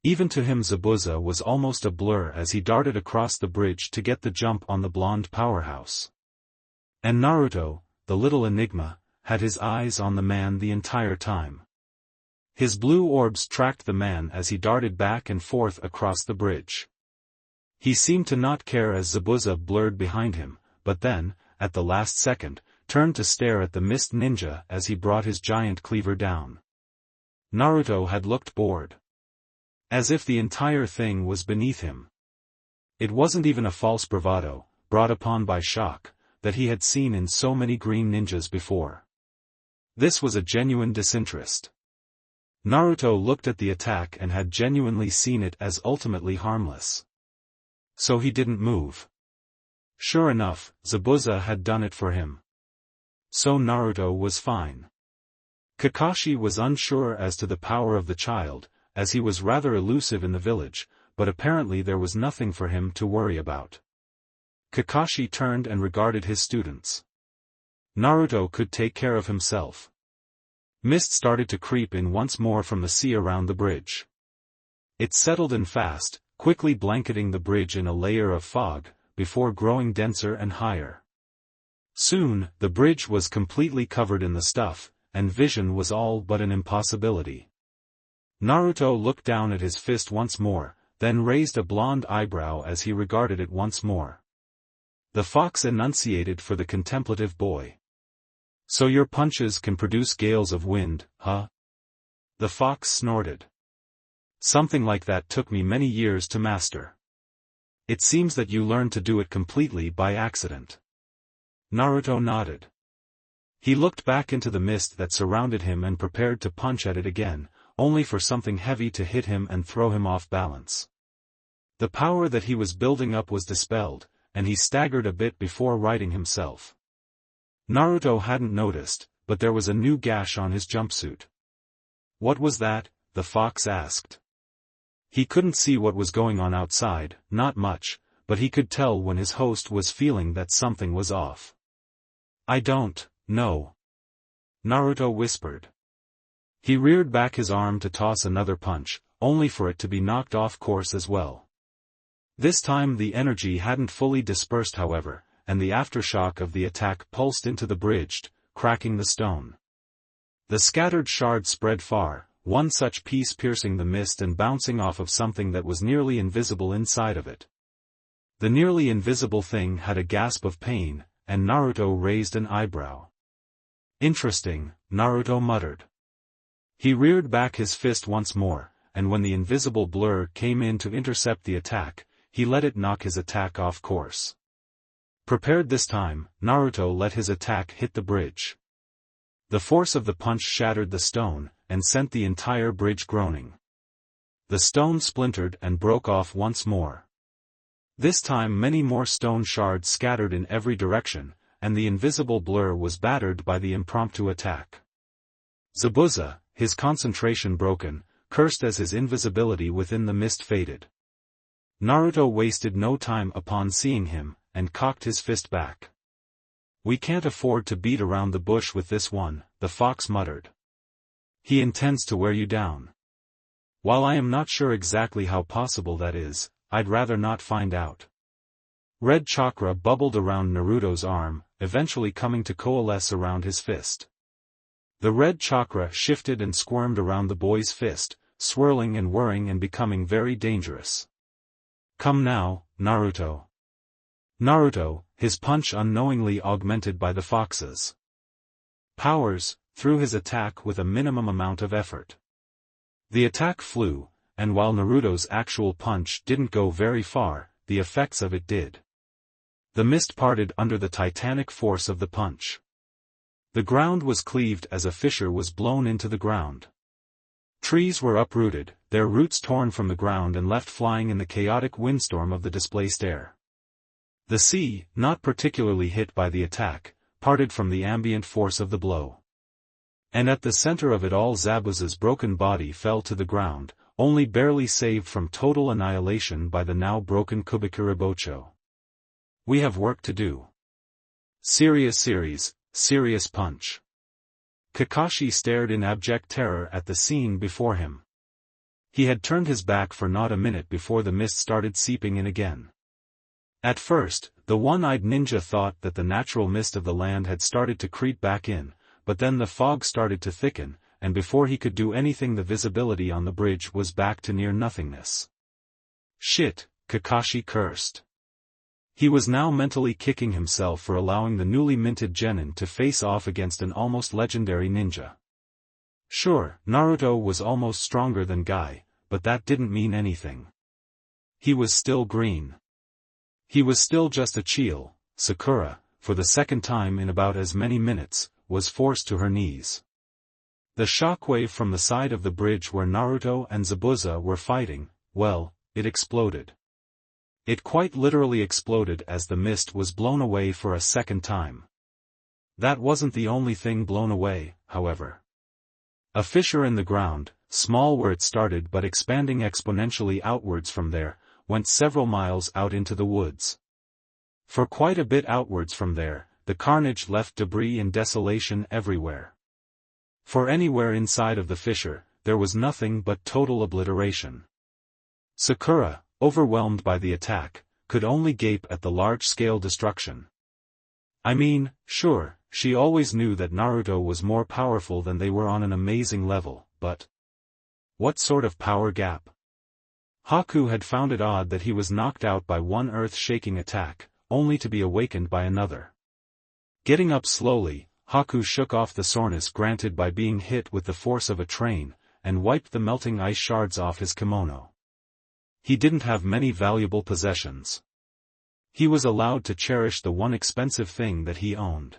Even to him Zabuza was almost a blur as he darted across the bridge to get the jump on the blonde powerhouse. And Naruto, the little enigma, had his eyes on the man the entire time. His blue orbs tracked the man as he darted back and forth across the bridge. He seemed to not care as Zabuza blurred behind him, but then, at the last second, turned to stare at the mist ninja as he brought his giant cleaver down. Naruto had looked bored. As if the entire thing was beneath him. It wasn't even a false bravado, brought upon by shock, that he had seen in so many green ninjas before. This was a genuine disinterest. Naruto looked at the attack and had genuinely seen it as ultimately harmless. So he didn't move. Sure enough, Zabuza had done it for him. So Naruto was fine. Kakashi was unsure as to the power of the child, as he was rather elusive in the village, but apparently there was nothing for him to worry about. Kakashi turned and regarded his students. Naruto could take care of himself. Mist started to creep in once more from the sea around the bridge. It settled in fast, quickly blanketing the bridge in a layer of fog, before growing denser and higher. Soon, the bridge was completely covered in the stuff, and vision was all but an impossibility. Naruto looked down at his fist once more, then raised a blonde eyebrow as he regarded it once more. The fox enunciated for the contemplative boy. "So your punches can produce gales of wind, huh?" The fox snorted. "Something like that took me many years to master. It seems that you learned to do it completely by accident." Naruto nodded. He looked back into the mist that surrounded him and prepared to punch at it again, only for something heavy to hit him and throw him off balance. The power that he was building up was dispelled, and he staggered a bit before righting himself. Naruto hadn't noticed, but there was a new gash on his jumpsuit. "What was that?" the fox asked. He couldn't see what was going on outside, not much, but he could tell when his host was feeling that something was off. "I don't know," Naruto whispered. He reared back his arm to toss another punch, only for it to be knocked off course as well. This time the energy hadn't fully dispersed however, and the aftershock of the attack pulsed into the bridge, cracking the stone. The scattered shards spread far, one such piece piercing the mist and bouncing off of something that was nearly invisible inside of it. The nearly invisible thing had a gasp of pain, and Naruto raised an eyebrow. "Interesting," Naruto muttered. He reared back his fist once more, and when the invisible blur came in to intercept the attack, he let it knock his attack off course. Prepared this time, Naruto let his attack hit the bridge. The force of the punch shattered the stone, and sent the entire bridge groaning. The stone splintered and broke off once more. This time many more stone shards scattered in every direction, and the invisible blur was battered by the impromptu attack. Zabuza, his concentration broken, cursed as his invisibility within the mist faded. Naruto wasted no time upon seeing him, and cocked his fist back. "We can't afford to beat around the bush with this one," the fox muttered. "He intends to wear you down. While I am not sure exactly how possible that is, I'd rather not find out." Red chakra bubbled around Naruto's arm, eventually coming to coalesce around his fist. The red chakra shifted and squirmed around the boy's fist, swirling and whirring and becoming very dangerous. "Come now, Naruto." Naruto, his punch unknowingly augmented by the fox's powers, threw his attack with a minimum amount of effort. The attack flew, and while Naruto's actual punch didn't go very far, the effects of it did. The mist parted under the titanic force of the punch. The ground was cleaved as a fissure was blown into the ground. Trees were uprooted, their roots torn from the ground and left flying in the chaotic windstorm of the displaced air. The sea, not particularly hit by the attack, parted from the ambient force of the blow. And at the center of it all Zabuza's broken body fell to the ground, only barely saved from total annihilation by the now broken Kubikuribocho. "We have work to do." Serious punch. Kakashi stared in abject terror at the scene before him. He had turned his back for not a minute before the mist started seeping in again. At first, the one-eyed ninja thought that the natural mist of the land had started to creep back in, but then the fog started to thicken, and before he could do anything the visibility on the bridge was back to near nothingness. "Shit," Kakashi cursed. He was now mentally kicking himself for allowing the newly minted genin to face off against an almost legendary ninja. Sure, Naruto was almost stronger than Guy, but that didn't mean anything. He was still green. He was still just a child. Sakura, for the second time in about as many minutes, was forced to her knees. The shockwave from the side of the bridge where Naruto and Zabuza were fighting, well, it exploded. It quite literally exploded as the mist was blown away for a second time. That wasn't the only thing blown away, however. A fissure in the ground, small where it started but expanding exponentially outwards from there, went several miles out into the woods. For quite a bit outwards from there, the carnage left debris and desolation everywhere. For anywhere inside of the fissure, there was nothing but total obliteration. Sakura, overwhelmed by the attack, could only gape at the large-scale destruction. I mean, sure, she always knew that Naruto was more powerful than they were on an amazing level, but what sort of power gap? Haku had found it odd that he was knocked out by one earth-shaking attack, only to be awakened by another. Getting up slowly, Haku shook off the soreness granted by being hit with the force of a train, and wiped the melting ice shards off his kimono. He didn't have many valuable possessions. He was allowed to cherish the one expensive thing that he owned.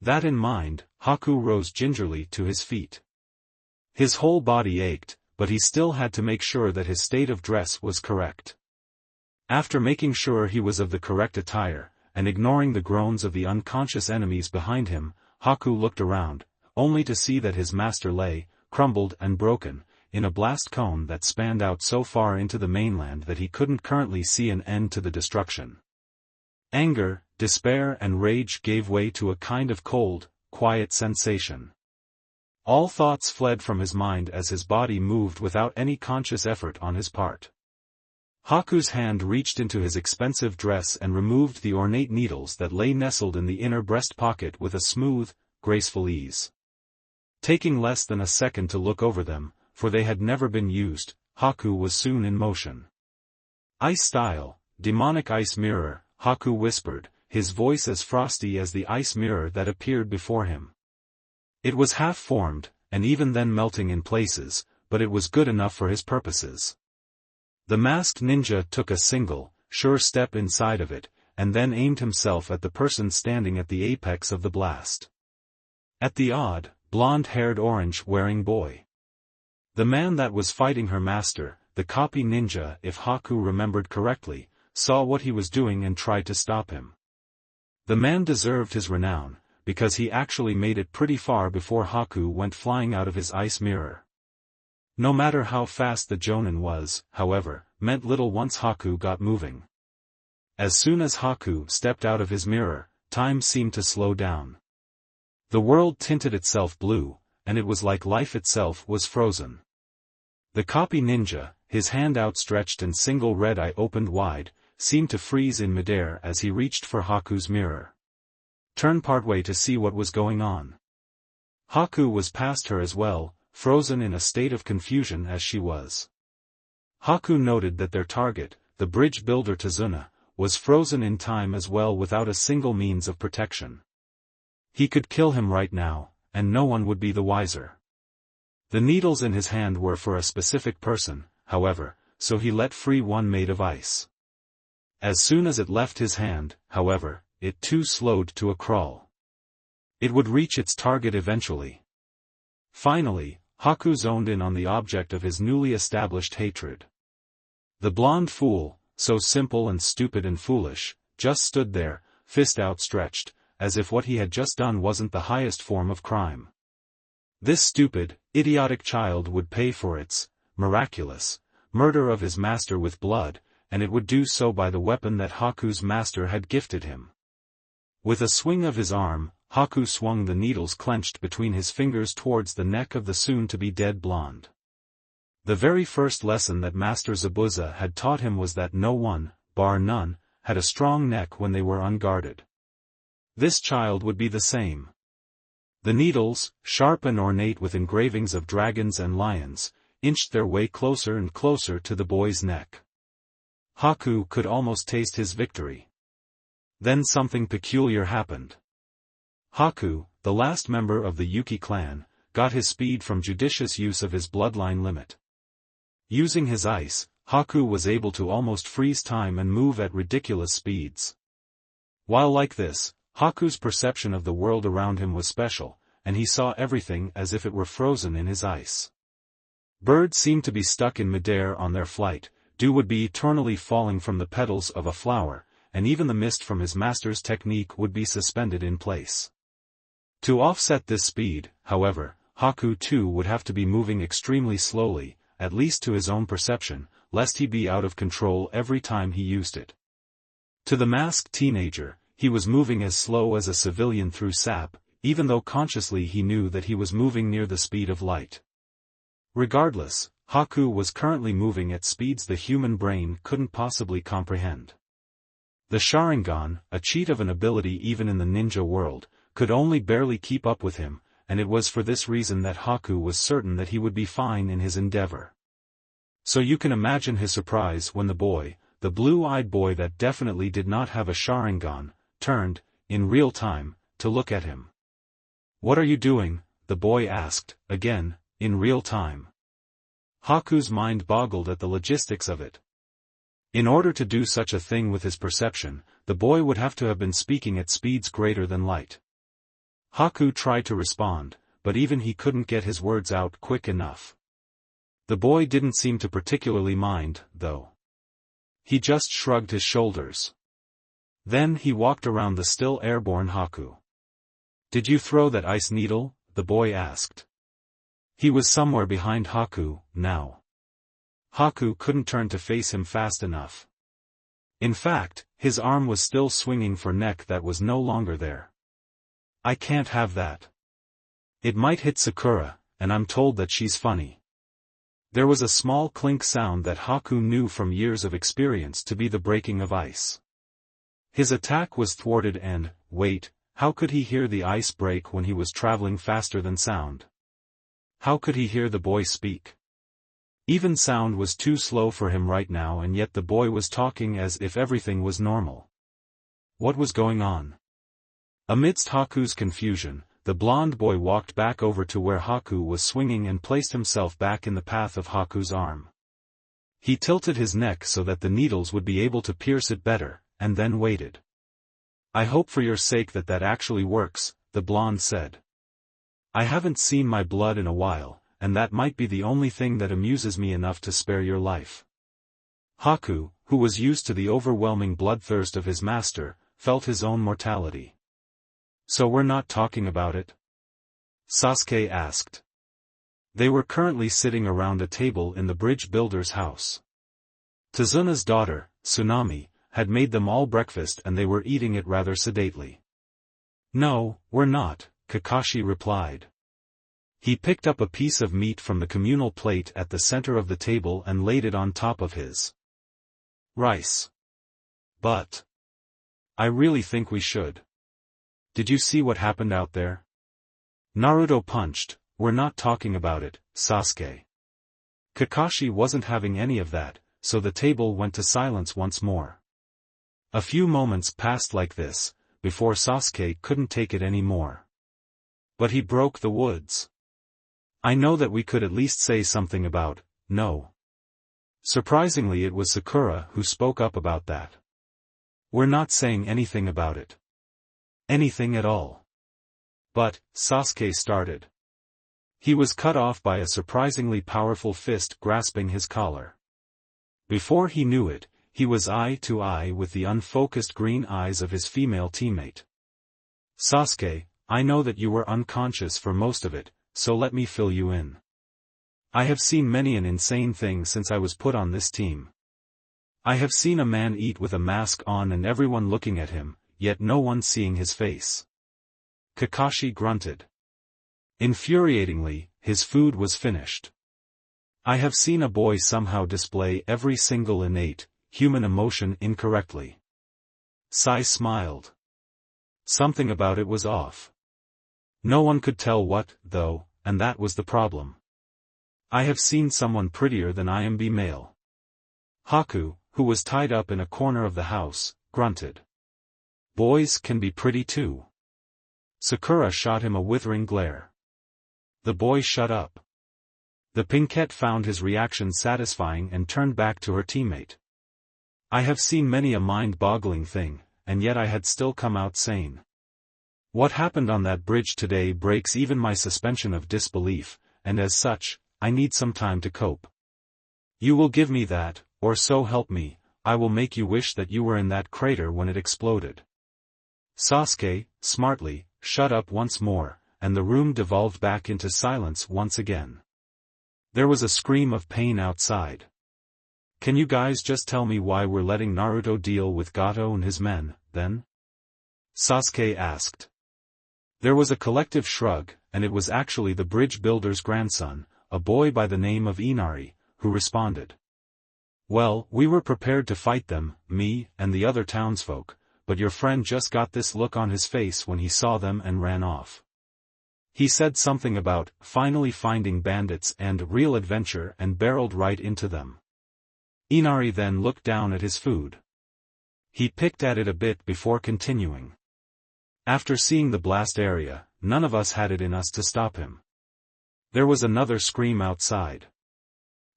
That in mind, Haku rose gingerly to his feet. His whole body ached, but he still had to make sure that his state of dress was correct. After making sure he was of the correct attire, and ignoring the groans of the unconscious enemies behind him, Haku looked around, only to see that his master lay, crumbled and broken, in a blast cone that spanned out so far into the mainland that he couldn't currently see an end to the destruction. Anger, despair and rage gave way to a kind of cold, quiet sensation. All thoughts fled from his mind as his body moved without any conscious effort on his part. Haku's hand reached into his expensive dress and removed the ornate needles that lay nestled in the inner breast pocket with a smooth, graceful ease. Taking less than a second to look over them, for they had never been used, Haku was soon in motion. Ice style, demonic ice mirror, Haku whispered, his voice as frosty as the ice mirror that appeared before him. It was half-formed, and even then melting in places, but it was good enough for his purposes. The masked ninja took a single, sure step inside of it, and then aimed himself at the person standing at the apex of the blast. At the odd, blonde-haired orange-wearing boy. The man that was fighting her master, the copy ninja if Haku remembered correctly, saw what he was doing and tried to stop him. The man deserved his renown, because he actually made it pretty far before Haku went flying out of his ice mirror. No matter how fast the Jonin was, however, meant little once Haku got moving. As soon as Haku stepped out of his mirror, time seemed to slow down. The world tinted itself blue, and it was like life itself was frozen. The copy ninja, his hand outstretched and single red eye opened wide, seemed to freeze in midair as he reached for Haku's mirror. Turned partway to see what was going on. Haku was past her as well, frozen in a state of confusion as she was. Haku noted that their target, the bridge builder Tazuna, was frozen in time as well without a single means of protection. He could kill him right now, and no one would be the wiser. The needles in his hand were for a specific person, however, so he let free one made of ice. As soon as it left his hand, however, it too slowed to a crawl. It would reach its target eventually. Finally, Haku zoned in on the object of his newly established hatred. The blonde fool, so simple and stupid and foolish, just stood there, fist outstretched, as if what he had just done wasn't the highest form of crime. This stupid, idiotic child would pay for its miraculous murder of his master with blood, and it would do so by the weapon that Haku's master had gifted him. With a swing of his arm, Haku swung the needles clenched between his fingers towards the neck of the soon-to-be dead blonde. The very first lesson that Master Zabuza had taught him was that no one, bar none, had a strong neck when they were unguarded. This child would be the same. The needles, sharp and ornate with engravings of dragons and lions, inched their way closer and closer to the boy's neck. Haku could almost taste his victory. Then something peculiar happened. Haku, the last member of the Yuki clan, got his speed from judicious use of his bloodline limit. Using his ice, Haku was able to almost freeze time and move at ridiculous speeds. While like this, Haku's perception of the world around him was special, and he saw everything as if it were frozen in his ice. Birds seemed to be stuck in midair on their flight, dew would be eternally falling from the petals of a flower, and even the mist from his master's technique would be suspended in place. To offset this speed, however, Haku too would have to be moving extremely slowly, at least to his own perception, lest he be out of control every time he used it. To the masked teenager, he was moving as slow as a civilian through sap, even though consciously he knew that he was moving near the speed of light. Regardless, Haku was currently moving at speeds the human brain couldn't possibly comprehend. The Sharingan, a cheat of an ability even in the ninja world, could only barely keep up with him, and it was for this reason that Haku was certain that he would be fine in his endeavor. So you can imagine his surprise when the boy, the blue-eyed boy that definitely did not have a Sharingan, turned, in real time, to look at him. "What are you doing?" the boy asked, again, in real time. Haku's mind boggled at the logistics of it. In order to do such a thing with his perception, the boy would have to have been speaking at speeds greater than light. Haku tried to respond, but even he couldn't get his words out quick enough. The boy didn't seem to particularly mind, though. He just shrugged his shoulders. Then he walked around the still airborne Haku. "Did you throw that ice needle?" the boy asked. He was somewhere behind Haku, now. Haku couldn't turn to face him fast enough. In fact, his arm was still swinging for neck that was no longer there. "I can't have that. It might hit Sakura, and I'm told that she's funny." There was a small clink sound that Haku knew from years of experience to be the breaking of ice. His attack was thwarted and, wait, how could he hear the ice break when he was traveling faster than sound? How could he hear the boy speak? Even sound was too slow for him right now, and yet the boy was talking as if everything was normal. What was going on? Amidst Haku's confusion, the blonde boy walked back over to where Haku was swinging and placed himself back in the path of Haku's arm. He tilted his neck so that the needles would be able to pierce it better, and then waited. "I hope for your sake that that actually works," the blonde said. "I haven't seen my blood in a while, and that might be the only thing that amuses me enough to spare your life." Haku, who was used to the overwhelming bloodthirst of his master, felt his own mortality. "So we're not talking about it?" Sasuke asked. They were currently sitting around a table in the bridge builder's house. Tazuna's daughter, Tsunami, had made them all breakfast and they were eating it rather sedately. "No, we're not," Kakashi replied. He picked up a piece of meat from the communal plate at the center of the table and laid it on top of his rice. "But I really think we should. Did you see what happened out there? Naruto punched." "We're not talking about it, Sasuke." Kakashi wasn't having any of that, so the table went to silence once more. A few moments passed like this, before Sasuke couldn't take it any more. "But he broke the woods. I know that we could at least say something about, no." Surprisingly, it was Sakura who spoke up about that. "We're not saying anything about it. Anything at all." "But," Sasuke started. He was cut off by a surprisingly powerful fist grasping his collar. Before he knew it, he was eye to eye with the unfocused green eyes of his female teammate. "Sasuke, I know that you were unconscious for most of it, so let me fill you in. I have seen many an insane thing since I was put on this team. I have seen a man eat with a mask on and everyone looking at him, yet no one seeing his face." Kakashi grunted. Infuriatingly, his food was finished. "I have seen a boy somehow display every single innate, human emotion incorrectly." Sai smiled. Something about it was off. No one could tell what, though, and that was the problem. "I have seen someone prettier than I am be male." Haku, who was tied up in a corner of the house, grunted. "Boys can be pretty too." Sakura shot him a withering glare. The boy shut up. The pinkette found his reaction satisfying and turned back to her teammate. "I have seen many a mind-boggling thing, and yet I had still come out sane. What happened on that bridge today breaks even my suspension of disbelief, and as such, I need some time to cope. You will give me that, or so help me, I will make you wish that you were in that crater when it exploded." Sasuke, smartly, shut up once more, and the room devolved back into silence once again. There was a scream of pain outside. "Can you guys just tell me why we're letting Naruto deal with Gato and his men, then?" Sasuke asked. There was a collective shrug, and it was actually the bridge builder's grandson, a boy by the name of Inari, who responded. Well, we were prepared to fight them, me and the other townsfolk, but your friend just got this look on his face when he saw them and ran off. He said something about finally finding bandits and real adventure and barreled right into them. Inari then looked down at his food. He picked at it a bit before continuing. After seeing the blast area, none of us had it in us to stop him. There was another scream outside.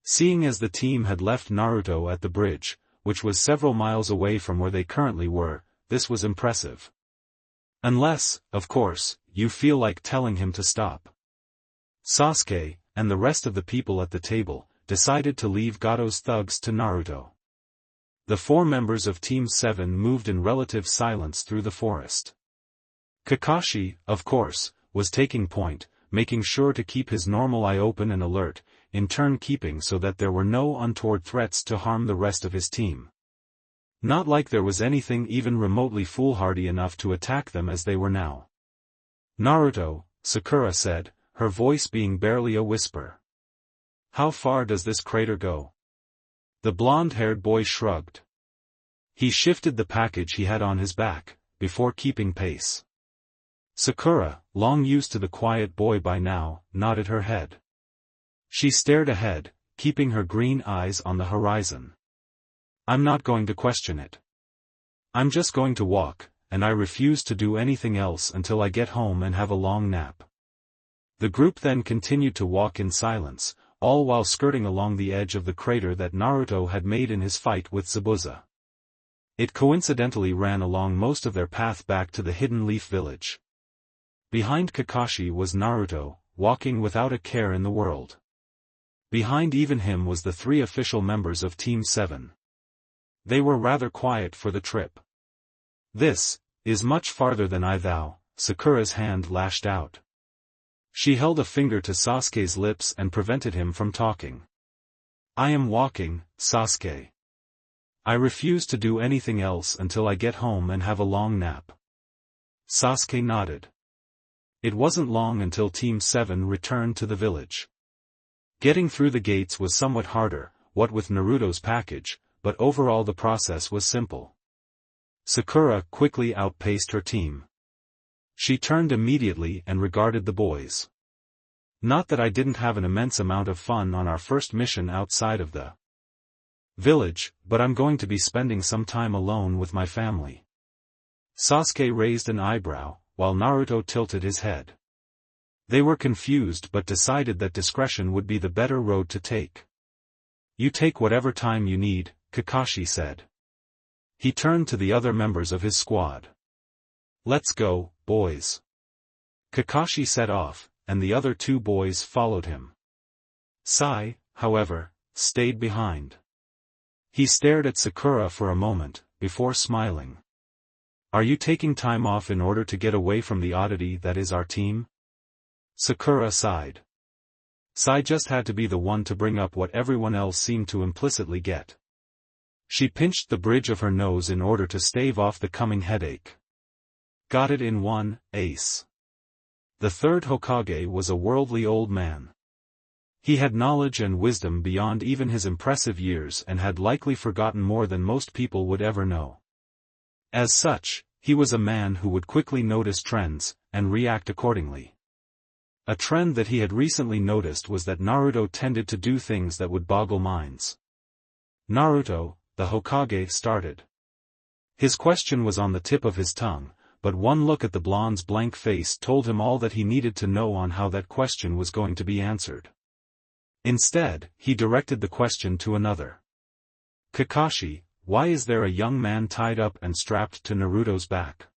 Seeing as the team had left Naruto at the bridge, which was several miles away from where they currently were, this was impressive. Unless, of course, you feel like telling him to stop. Sasuke, and the rest of the people at the table, decided to leave Gato's thugs to Naruto. The 4 members of Team 7 moved in relative silence through the forest. Kakashi, of course, was taking point, making sure to keep his normal eye open and alert, in turn keeping so that there were no untoward threats to harm the rest of his team. Not like there was anything even remotely foolhardy enough to attack them as they were now. Naruto, Sakura said, her voice being barely a whisper. How far does this crater go? The blonde-haired boy shrugged. He shifted the package he had on his back, before keeping pace. Sakura, long used to the quiet boy by now, nodded her head. She stared ahead, keeping her green eyes on the horizon. I'm not going to question it. I'm just going to walk, and I refuse to do anything else until I get home and have a long nap. The group then continued to walk in silence, all while skirting along the edge of the crater that Naruto had made in his fight with Zabuza. It coincidentally ran along most of their path back to the Hidden Leaf Village. Behind Kakashi was Naruto, walking without a care in the world. Behind even him was the 3 official members of Team 7. They were rather quiet for the trip. This is much farther than thou, Sakura's hand lashed out. She held a finger to Sasuke's lips and prevented him from talking. I am walking, Sasuke. I refuse to do anything else until I get home and have a long nap. Sasuke nodded. It wasn't long until Team 7 returned to the village. Getting through the gates was somewhat harder, what with Naruto's package, but overall the process was simple. Sakura quickly outpaced her team. She turned immediately and regarded the boys. Not that I didn't have an immense amount of fun on our first mission outside of the village, but I'm going to be spending some time alone with my family. Sasuke raised an eyebrow, while Naruto tilted his head. They were confused but decided that discretion would be the better road to take. You take whatever time you need, Kakashi said. He turned to the other members of his squad. Let's go, boys. Kakashi set off, and the other 2 boys followed him. Sai, however, stayed behind. He stared at Sakura for a moment, before smiling. Are you taking time off in order to get away from the oddity that is our team? Sakura sighed. Sai just had to be the one to bring up what everyone else seemed to implicitly get. She pinched the bridge of her nose in order to stave off the coming headache. Got it in one, ace. The 3rd Hokage was a worldly old man. He had knowledge and wisdom beyond even his impressive years and had likely forgotten more than most people would ever know. As such, he was a man who would quickly notice trends, and react accordingly. A trend that he had recently noticed was that Naruto tended to do things that would boggle minds. Naruto, the Hokage started. His question was on the tip of his tongue, but one look at the blonde's blank face told him all that he needed to know on how that question was going to be answered. Instead, he directed the question to another. Kakashi, why is there a young man tied up and strapped to Naruto's back?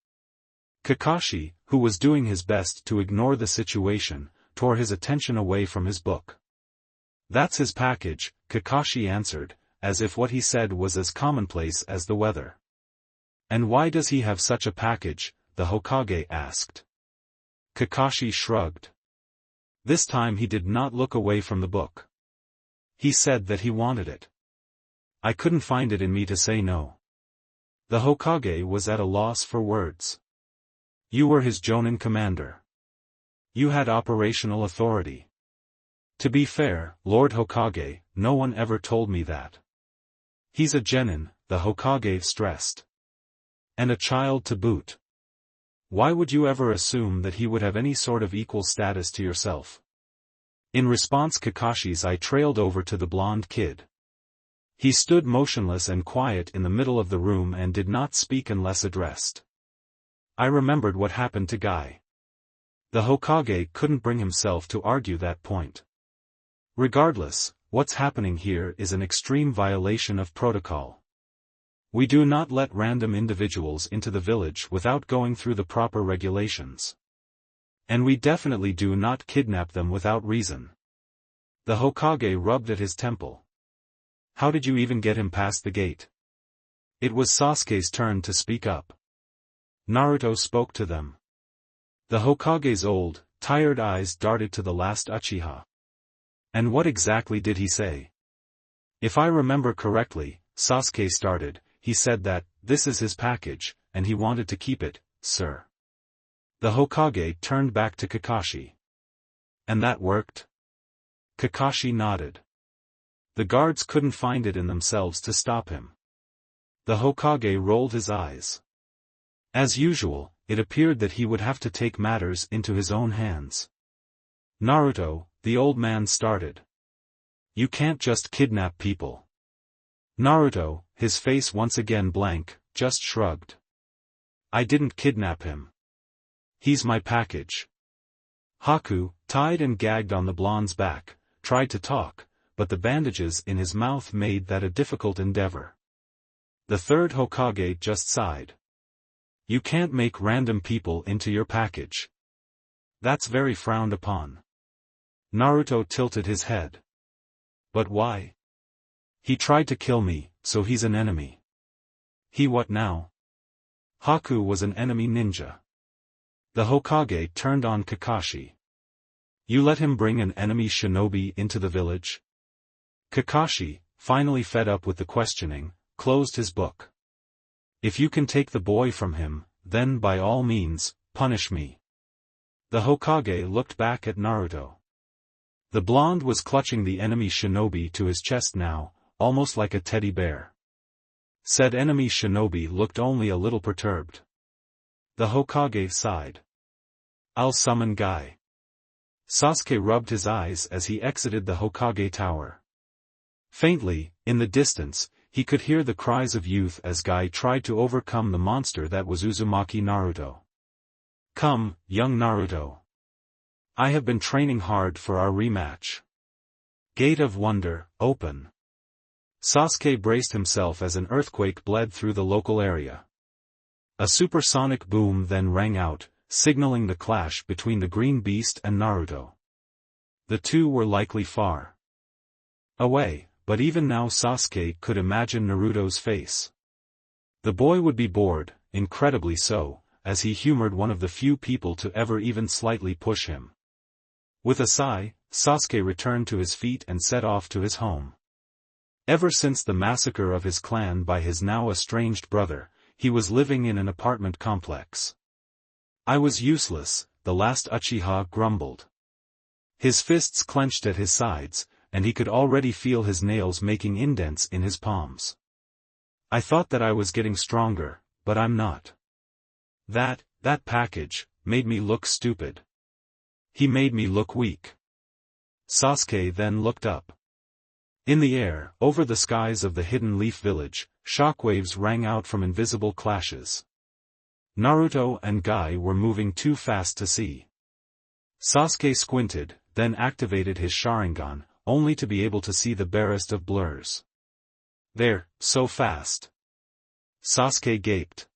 Kakashi, who was doing his best to ignore the situation, tore his attention away from his book. That's his package, Kakashi answered, as if what he said was as commonplace as the weather. And why does he have such a package? The Hokage asked. Kakashi shrugged. This time he did not look away from the book. He said that he wanted it. I couldn't find it in me to say no. The Hokage was at a loss for words. You were his Jonin commander. You had operational authority. To be fair, Lord Hokage, no one ever told me that. He's a genin, the Hokage stressed. And a child to boot. Why would you ever assume that he would have any sort of equal status to yourself? In response, Kakashi's eye trailed over to the blonde kid. He stood motionless and quiet in the middle of the room and did not speak unless addressed. I remembered what happened to Guy. The Hokage couldn't bring himself to argue that point. Regardless, what's happening here is an extreme violation of protocol. We do not let random individuals into the village without going through the proper regulations. And we definitely do not kidnap them without reason. The Hokage rubbed at his temple. How did you even get him past the gate? It was Sasuke's turn to speak up. Naruto spoke to them. The Hokage's old, tired eyes darted to the last Uchiha. And what exactly did he say? If I remember correctly, Sasuke started, he said that, this is his package, and he wanted to keep it, sir. The Hokage turned back to Kakashi. And that worked? Kakashi nodded. The guards couldn't find it in themselves to stop him. The Hokage rolled his eyes. As usual, it appeared that he would have to take matters into his own hands. Naruto, the old man started. You can't just kidnap people. Naruto, his face once again blank, just shrugged. I didn't kidnap him. He's my package. Haku, tied and gagged on the blonde's back, tried to talk, but the bandages in his mouth made that a difficult endeavor. The third Hokage just sighed. You can't make random people into your package. That's very frowned upon. Naruto tilted his head. But why? He tried to kill me, so he's an enemy. He what now? Haku was an enemy ninja. The Hokage turned on Kakashi. You let him bring an enemy shinobi into the village? Kakashi, finally fed up with the questioning, closed his book. If you can take the boy from him, then by all means, punish me. The Hokage looked back at Naruto. The blonde was clutching the enemy shinobi to his chest now, almost like a teddy bear. Said enemy shinobi looked only a little perturbed. The Hokage sighed. I'll summon Guy. Sasuke rubbed his eyes as he exited the Hokage tower. Faintly, in the distance, he could hear the cries of youth as Guy tried to overcome the monster that was Uzumaki Naruto. Come, young Naruto. I have been training hard for our rematch. Gate of Wonder, open. Sasuke braced himself as an earthquake bled through the local area. A supersonic boom then rang out, signaling the clash between the Green Beast and Naruto. The two were likely far away, but even now Sasuke could imagine Naruto's face. The boy would be bored, incredibly so, as he humored one of the few people to ever even slightly push him. With a sigh, Sasuke returned to his feet and set off to his home. Ever since the massacre of his clan by his now estranged brother, he was living in an apartment complex. I was useless, the last Uchiha grumbled. His fists clenched at his sides, and he could already feel his nails making indents in his palms. I thought that I was getting stronger, but I'm not. That package, made me look stupid. He made me look weak. Sasuke then looked up. In the air, over the skies of the Hidden Leaf Village, shockwaves rang out from invisible clashes. Naruto and Guy were moving too fast to see. Sasuke squinted, then activated his Sharingan, only to be able to see the barest of blurs. They're so fast. Sasuke gaped.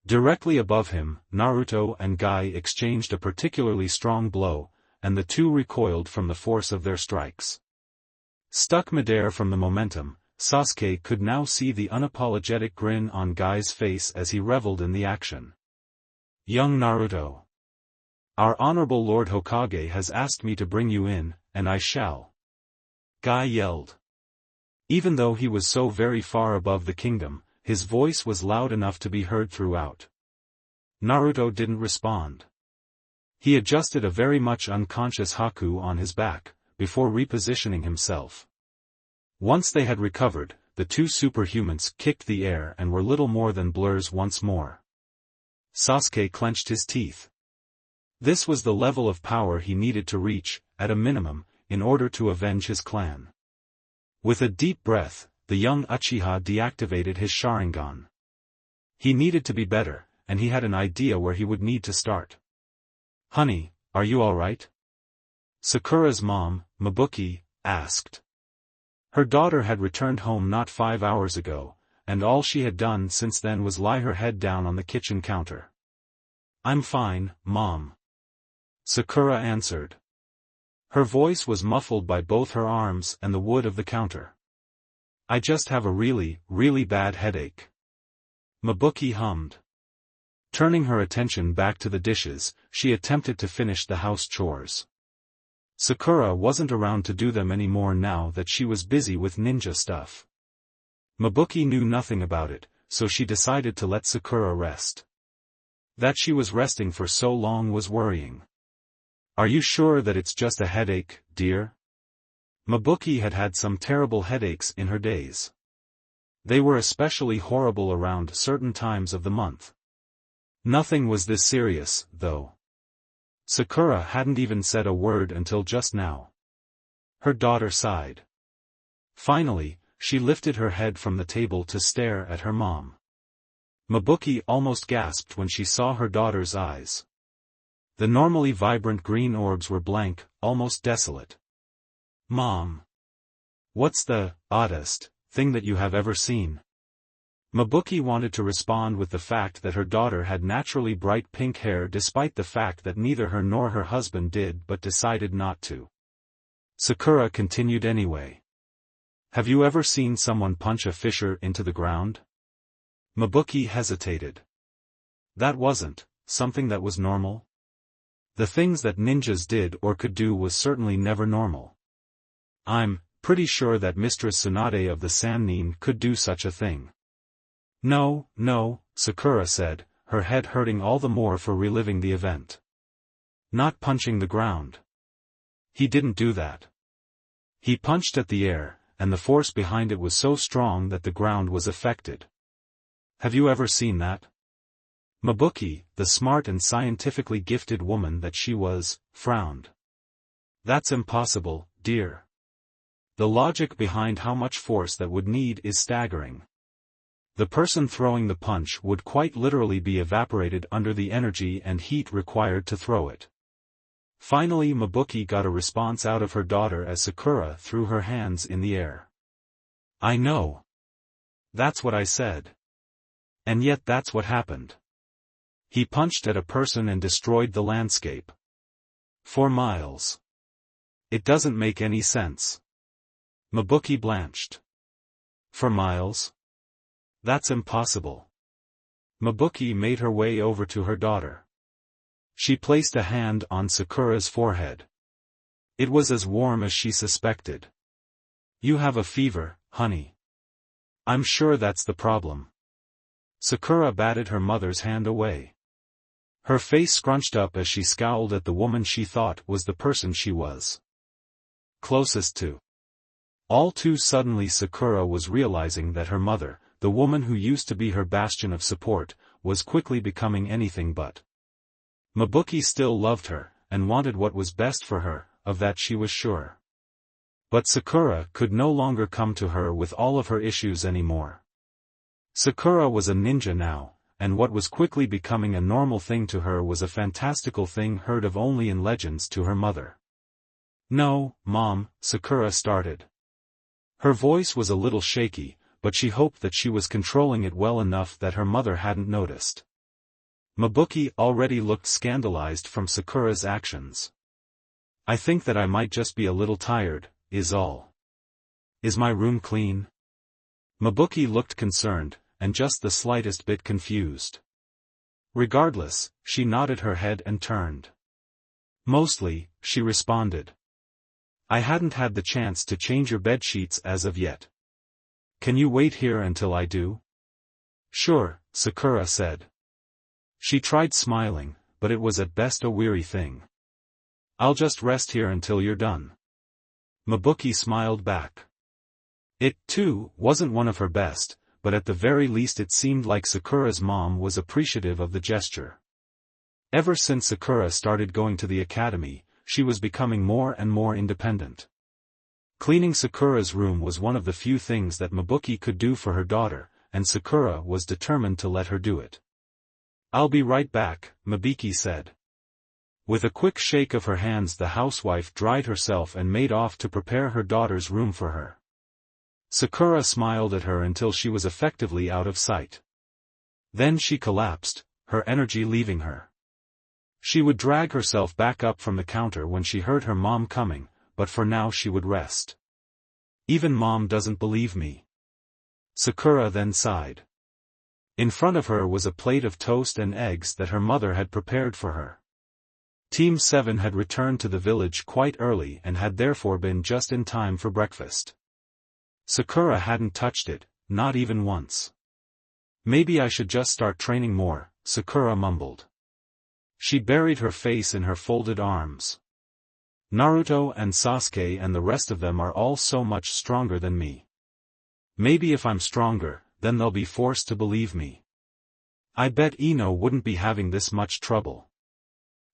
Directly above him, Naruto and Guy exchanged a particularly strong blow, and the two recoiled from the force of their strikes. Stuck midair from the momentum, Sasuke could now see the unapologetic grin on Guy's face as he reveled in the action. Young Naruto. Our honorable Lord Hokage has asked me to bring you in, and I shall. Guy yelled. Even though he was so very far above the kingdom, his voice was loud enough to be heard throughout. Naruto didn't respond. He adjusted a very much unconscious Haku on his back, before repositioning himself. Once they had recovered, the two superhumans kicked the air and were little more than blurs once more. Sasuke clenched his teeth. This was the level of power he needed to reach, at a minimum, in order to avenge his clan. With a deep breath, the young Uchiha deactivated his Sharingan. He needed to be better, and he had an idea where he would need to start. "Honey, are you alright?" Sakura's mom, Mabuki, asked. Her daughter had returned home not 5 hours ago, and all she had done since then was lie her head down on the kitchen counter. "I'm fine, Mom," Sakura answered. Her voice was muffled by both her arms and the wood of the counter. "I just have a really, really bad headache," Mabuki hummed. Turning her attention back to the dishes, she attempted to finish the house chores. Sakura wasn't around to do them anymore now that she was busy with ninja stuff. Mabuki knew nothing about it, so she decided to let Sakura rest. That she was resting for so long was worrying. "Are you sure that it's just a headache, dear?" Mabuki had had some terrible headaches in her days. They were especially horrible around certain times of the month. Nothing was this serious, though. Sakura hadn't even said a word until just now. Her daughter sighed. Finally, she lifted her head from the table to stare at her mom. Mabuki almost gasped when she saw her daughter's eyes. The normally vibrant green orbs were blank, almost desolate. "Mom. What's the oddest thing that you have ever seen?" Mabuki wanted to respond with the fact that her daughter had naturally bright pink hair despite the fact that neither her nor her husband did but decided not to. Sakura continued anyway. "Have you ever seen someone punch a fissure into the ground?" Mabuki hesitated. That wasn't something that was normal. The things that ninjas did or could do was certainly never normal. "I'm pretty sure that Mistress Tsunade of the Sannin could do such a thing." No, Sakura said, her head hurting all the more for reliving the event. "Not punching the ground. He didn't do that. He punched at the air, and the force behind it was so strong that the ground was affected. Have you ever seen that?" Mabuki, the smart and scientifically gifted woman that she was, frowned. "That's impossible, dear. The logic behind how much force that would need is staggering. The person throwing the punch would quite literally be evaporated under the energy and heat required to throw it." Finally Mabuki got a response out of her daughter as Sakura threw her hands in the air. "I know. That's what I said. And yet that's what happened. He punched at a person and destroyed the landscape. For miles. It doesn't make any sense." Mabuki blanched. "For miles? That's impossible." Mabuki made her way over to her daughter. She placed a hand on Sakura's forehead. It was as warm as she suspected. "You have a fever, honey. I'm sure that's the problem." Sakura batted her mother's hand away. Her face scrunched up as she scowled at the woman she thought was the person she was closest to. All too suddenly Sakura was realizing that her mother, the woman who used to be her bastion of support, was quickly becoming anything but. Mabuki still loved her, and wanted what was best for her, of that she was sure. But Sakura could no longer come to her with all of her issues anymore. Sakura was a ninja now, and what was quickly becoming a normal thing to her was a fantastical thing heard of only in legends to her mother. "No, Mom," Sakura started. Her voice was a little shaky, but she hoped that she was controlling it well enough that her mother hadn't noticed. Mabuki already looked scandalized from Sakura's actions. "I think that I might just be a little tired, is all. Is my room clean?" Mabuki looked concerned, and just the slightest bit confused. Regardless, she nodded her head and turned. "Mostly," she responded. "I hadn't had the chance to change your bedsheets as of yet. Can you wait here until I do?" "Sure," Sakura said. She tried smiling, but it was at best a weary thing. "I'll just rest here until you're done." Mabuki smiled back. It, too, wasn't one of her best, but at the very least it seemed like Sakura's mom was appreciative of the gesture. Ever since Sakura started going to the academy, she was becoming more and more independent. Cleaning Sakura's room was one of the few things that Mabuki could do for her daughter, and Sakura was determined to let her do it. "I'll be right back," Mabuki said. With a quick shake of her hands the housewife dried herself and made off to prepare her daughter's room for her. Sakura smiled at her until she was effectively out of sight. Then she collapsed, her energy leaving her. She would drag herself back up from the counter when she heard her mom coming, but for now she would rest. "Even Mom doesn't believe me." Sakura then sighed. In front of her was a plate of toast and eggs that her mother had prepared for her. Team 7 had returned to the village quite early and had therefore been just in time for breakfast. Sakura hadn't touched it, not even once. "Maybe I should just start training more," Sakura mumbled. She buried her face in her folded arms. "Naruto and Sasuke and the rest of them are all so much stronger than me. Maybe if I'm stronger, then they'll be forced to believe me. I bet Ino wouldn't be having this much trouble."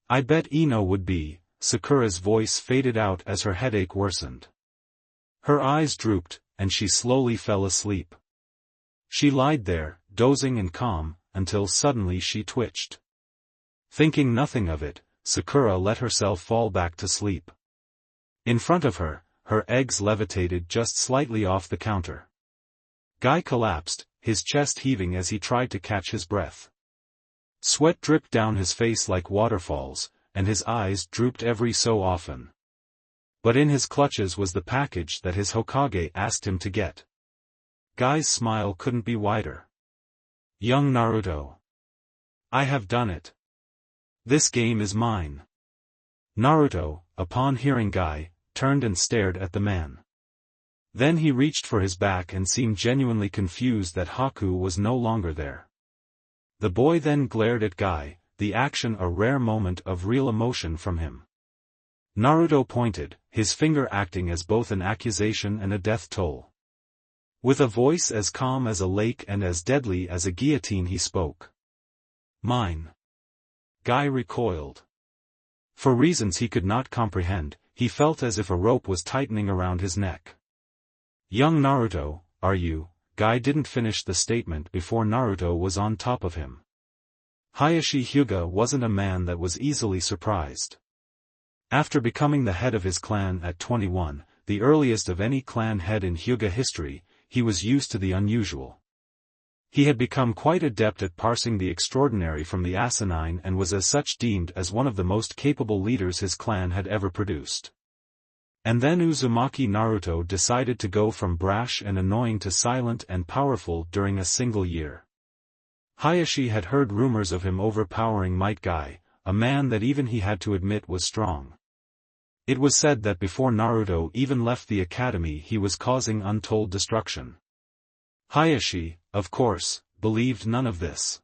"I bet Ino would be." Sakura's voice faded out as her headache worsened. Her eyes drooped, and she slowly fell asleep. She lied there, dozing and calm, until suddenly she twitched. Thinking nothing of it, Sakura let herself fall back to sleep. In front of her, her eggs levitated just slightly off the counter. Guy collapsed, his chest heaving as he tried to catch his breath. Sweat dripped down his face like waterfalls, and his eyes drooped every so often. But in his clutches was the package that his Hokage asked him to get. Guy's smile couldn't be wider. "Young Naruto. I have done it. This game is mine." Naruto, upon hearing Guy, turned and stared at the man. Then he reached for his back and seemed genuinely confused that Haku was no longer there. The boy then glared at Guy, the action a rare moment of real emotion from him. Naruto pointed, his finger acting as both an accusation and a death toll. With a voice as calm as a lake and as deadly as a guillotine he spoke. "Mine." Guy recoiled. For reasons he could not comprehend, he felt as if a rope was tightening around his neck. "Young Naruto, are you?" Guy didn't finish the statement before Naruto was on top of him. Hayashi Hyuga wasn't a man that was easily surprised. After becoming the head of his clan at 21, the earliest of any clan head in Hyuga history, he was used to the unusual. He had become quite adept at parsing the extraordinary from the asinine and was as such deemed as one of the most capable leaders his clan had ever produced. And then Uzumaki Naruto decided to go from brash and annoying to silent and powerful during a single year. Hayashi had heard rumors of him overpowering Might Guy, a man that even he had to admit was strong. It was said that before Naruto even left the academy he was causing untold destruction. Hayashi, of course, believed none of this.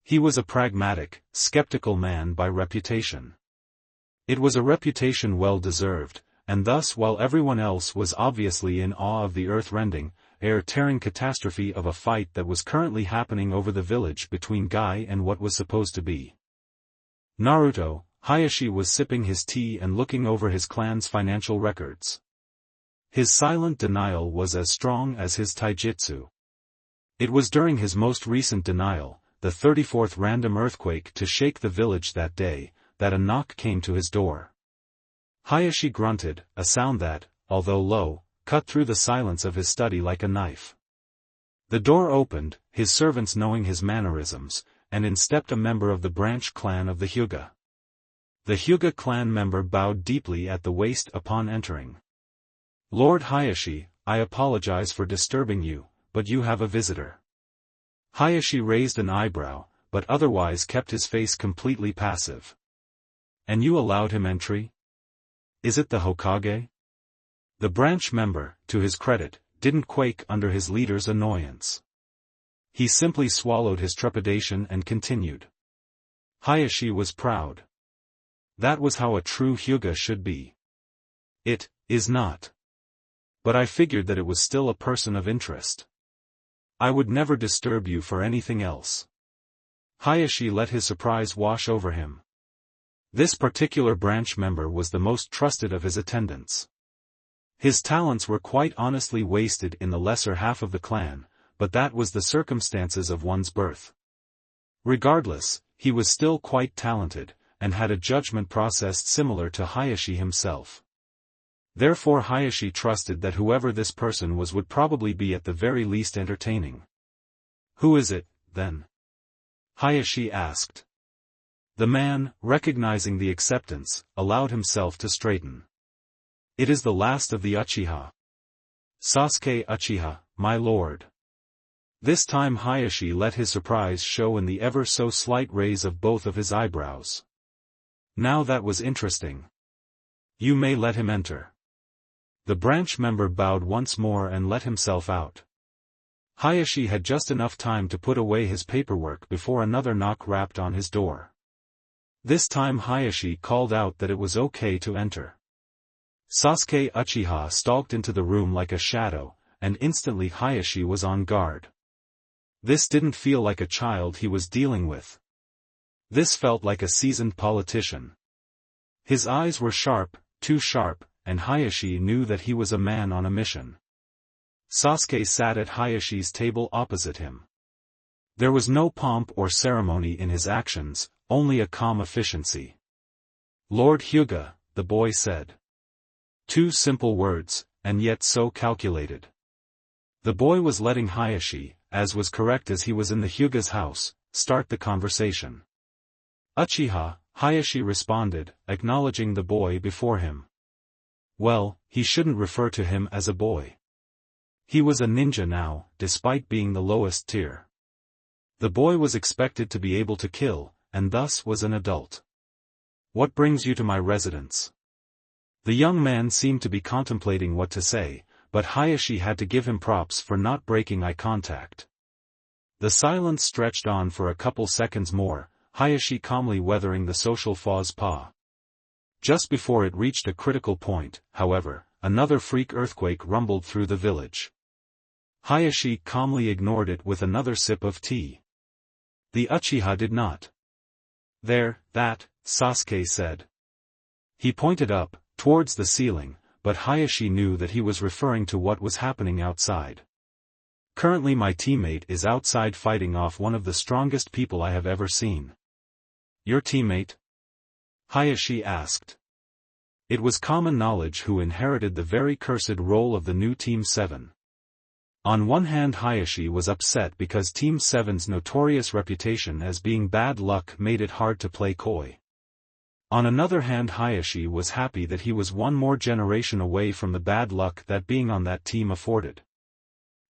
He was a pragmatic, skeptical man by reputation. It was a reputation well deserved, and thus while everyone else was obviously in awe of the earth-rending, air-tearing catastrophe of a fight that was currently happening over the village between Guy and what was supposed to be Naruto, Hayashi was sipping his tea and looking over his clan's financial records. His silent denial was as strong as his taijutsu. It was during his most recent denial, the 34th random earthquake to shake the village that day, that a knock came to his door. Hayashi grunted, a sound that, although low, cut through the silence of his study like a knife. The door opened, his servants knowing his mannerisms, and in stepped a member of the branch clan of the Hyuga. The Hyuga clan member bowed deeply at the waist upon entering. "Lord Hayashi, I apologize for disturbing you, but you have a visitor." Hayashi raised an eyebrow, but otherwise kept his face completely passive. "And you allowed him entry? Is it the Hokage?" The branch member, to his credit, didn't quake under his leader's annoyance. He simply swallowed his trepidation and continued. Hayashi was proud. That was how a true Hyuga should be. It is not. But I figured that it was still a person of interest. I would never disturb you for anything else. Hayashi let his surprise wash over him. This particular branch member was the most trusted of his attendants. His talents were quite honestly wasted in the lesser half of the clan, but that was the circumstances of one's birth. Regardless, he was still quite talented, and had a judgment process similar to Hayashi himself. Therefore Hayashi trusted that whoever this person was would probably be at the very least entertaining. "Who is it, then?" Hayashi asked. The man, recognizing the acceptance, allowed himself to straighten. "It is the last of the Uchiha. Sasuke Uchiha, my lord." This time Hayashi let his surprise show in the ever so slight raise of both of his eyebrows. Now that was interesting. "You may let him enter." The branch member bowed once more and let himself out. Hayashi had just enough time to put away his paperwork before another knock rapped on his door. This time Hayashi called out that it was okay to enter. Sasuke Uchiha stalked into the room like a shadow, and instantly Hayashi was on guard. This didn't feel like a child he was dealing with. This felt like a seasoned politician. His eyes were sharp, too sharp, and Hayashi knew that he was a man on a mission. Sasuke sat at Hayashi's table opposite him. There was no pomp or ceremony in his actions, only a calm efficiency. "Lord Hyuga," the boy said. 2 simple words, and yet so calculated. The boy was letting Hayashi, as was correct as he was in the Hyuga's house, start the conversation. "Uchiha," Hayashi responded, acknowledging the boy before him. Well, he shouldn't refer to him as a boy. He was a ninja now, despite being the lowest tier. The boy was expected to be able to kill, and thus was an adult. "What brings you to my residence?" The young man seemed to be contemplating what to say, but Hayashi had to give him props for not breaking eye contact. The silence stretched on for a couple seconds more, Hayashi calmly weathering the social faux pas. Just before it reached a critical point, however, another freak earthquake rumbled through the village. Hayashi calmly ignored it with another sip of tea. The Uchiha did not. That, Sasuke said. He pointed up, towards the ceiling, but Hayashi knew that he was referring to what was happening outside. "Currently my teammate is outside fighting off one of the strongest people I have ever seen." "Your teammate?" Hayashi asked. It was common knowledge who inherited the very cursed role of the new Team 7. On one hand Hayashi was upset because Team 7's notorious reputation as being bad luck made it hard to play coy. On another hand Hayashi was happy that he was one more generation away from the bad luck that being on that team afforded.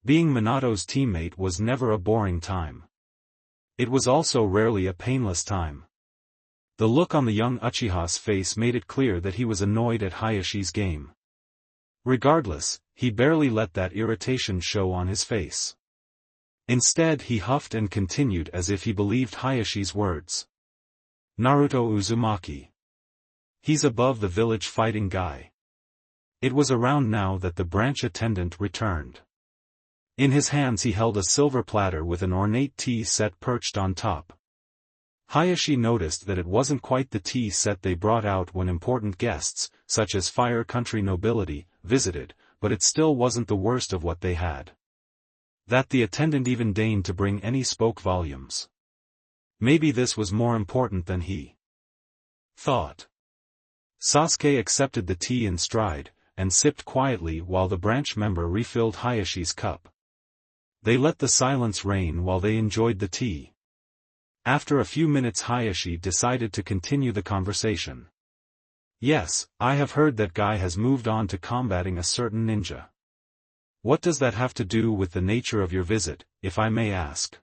Being Minato's teammate was never a boring time. It was also rarely a painless time. The look on the young Uchiha's face made it clear that he was annoyed at Hayashi's game. Regardless, he barely let that irritation show on his face. Instead he huffed and continued as if he believed Hayashi's words. "Naruto Uzumaki. He's above the village fighting guy." It was around now that the branch attendant returned. In his hands he held a silver platter with an ornate tea set perched on top. Hayashi noticed that it wasn't quite the tea set they brought out when important guests, such as Fire Country nobility, visited, but it still wasn't the worst of what they had. That the attendant even deigned to bring any spoke volumes. Maybe this was more important than he thought. Sasuke accepted the tea in stride, and sipped quietly while the branch member refilled Hayashi's cup. They let the silence reign while they enjoyed the tea. After a few minutes Hayashi decided to continue the conversation. "Yes, I have heard that guy has moved on to combating a certain ninja. What does that have to do with the nature of your visit, if I may ask?"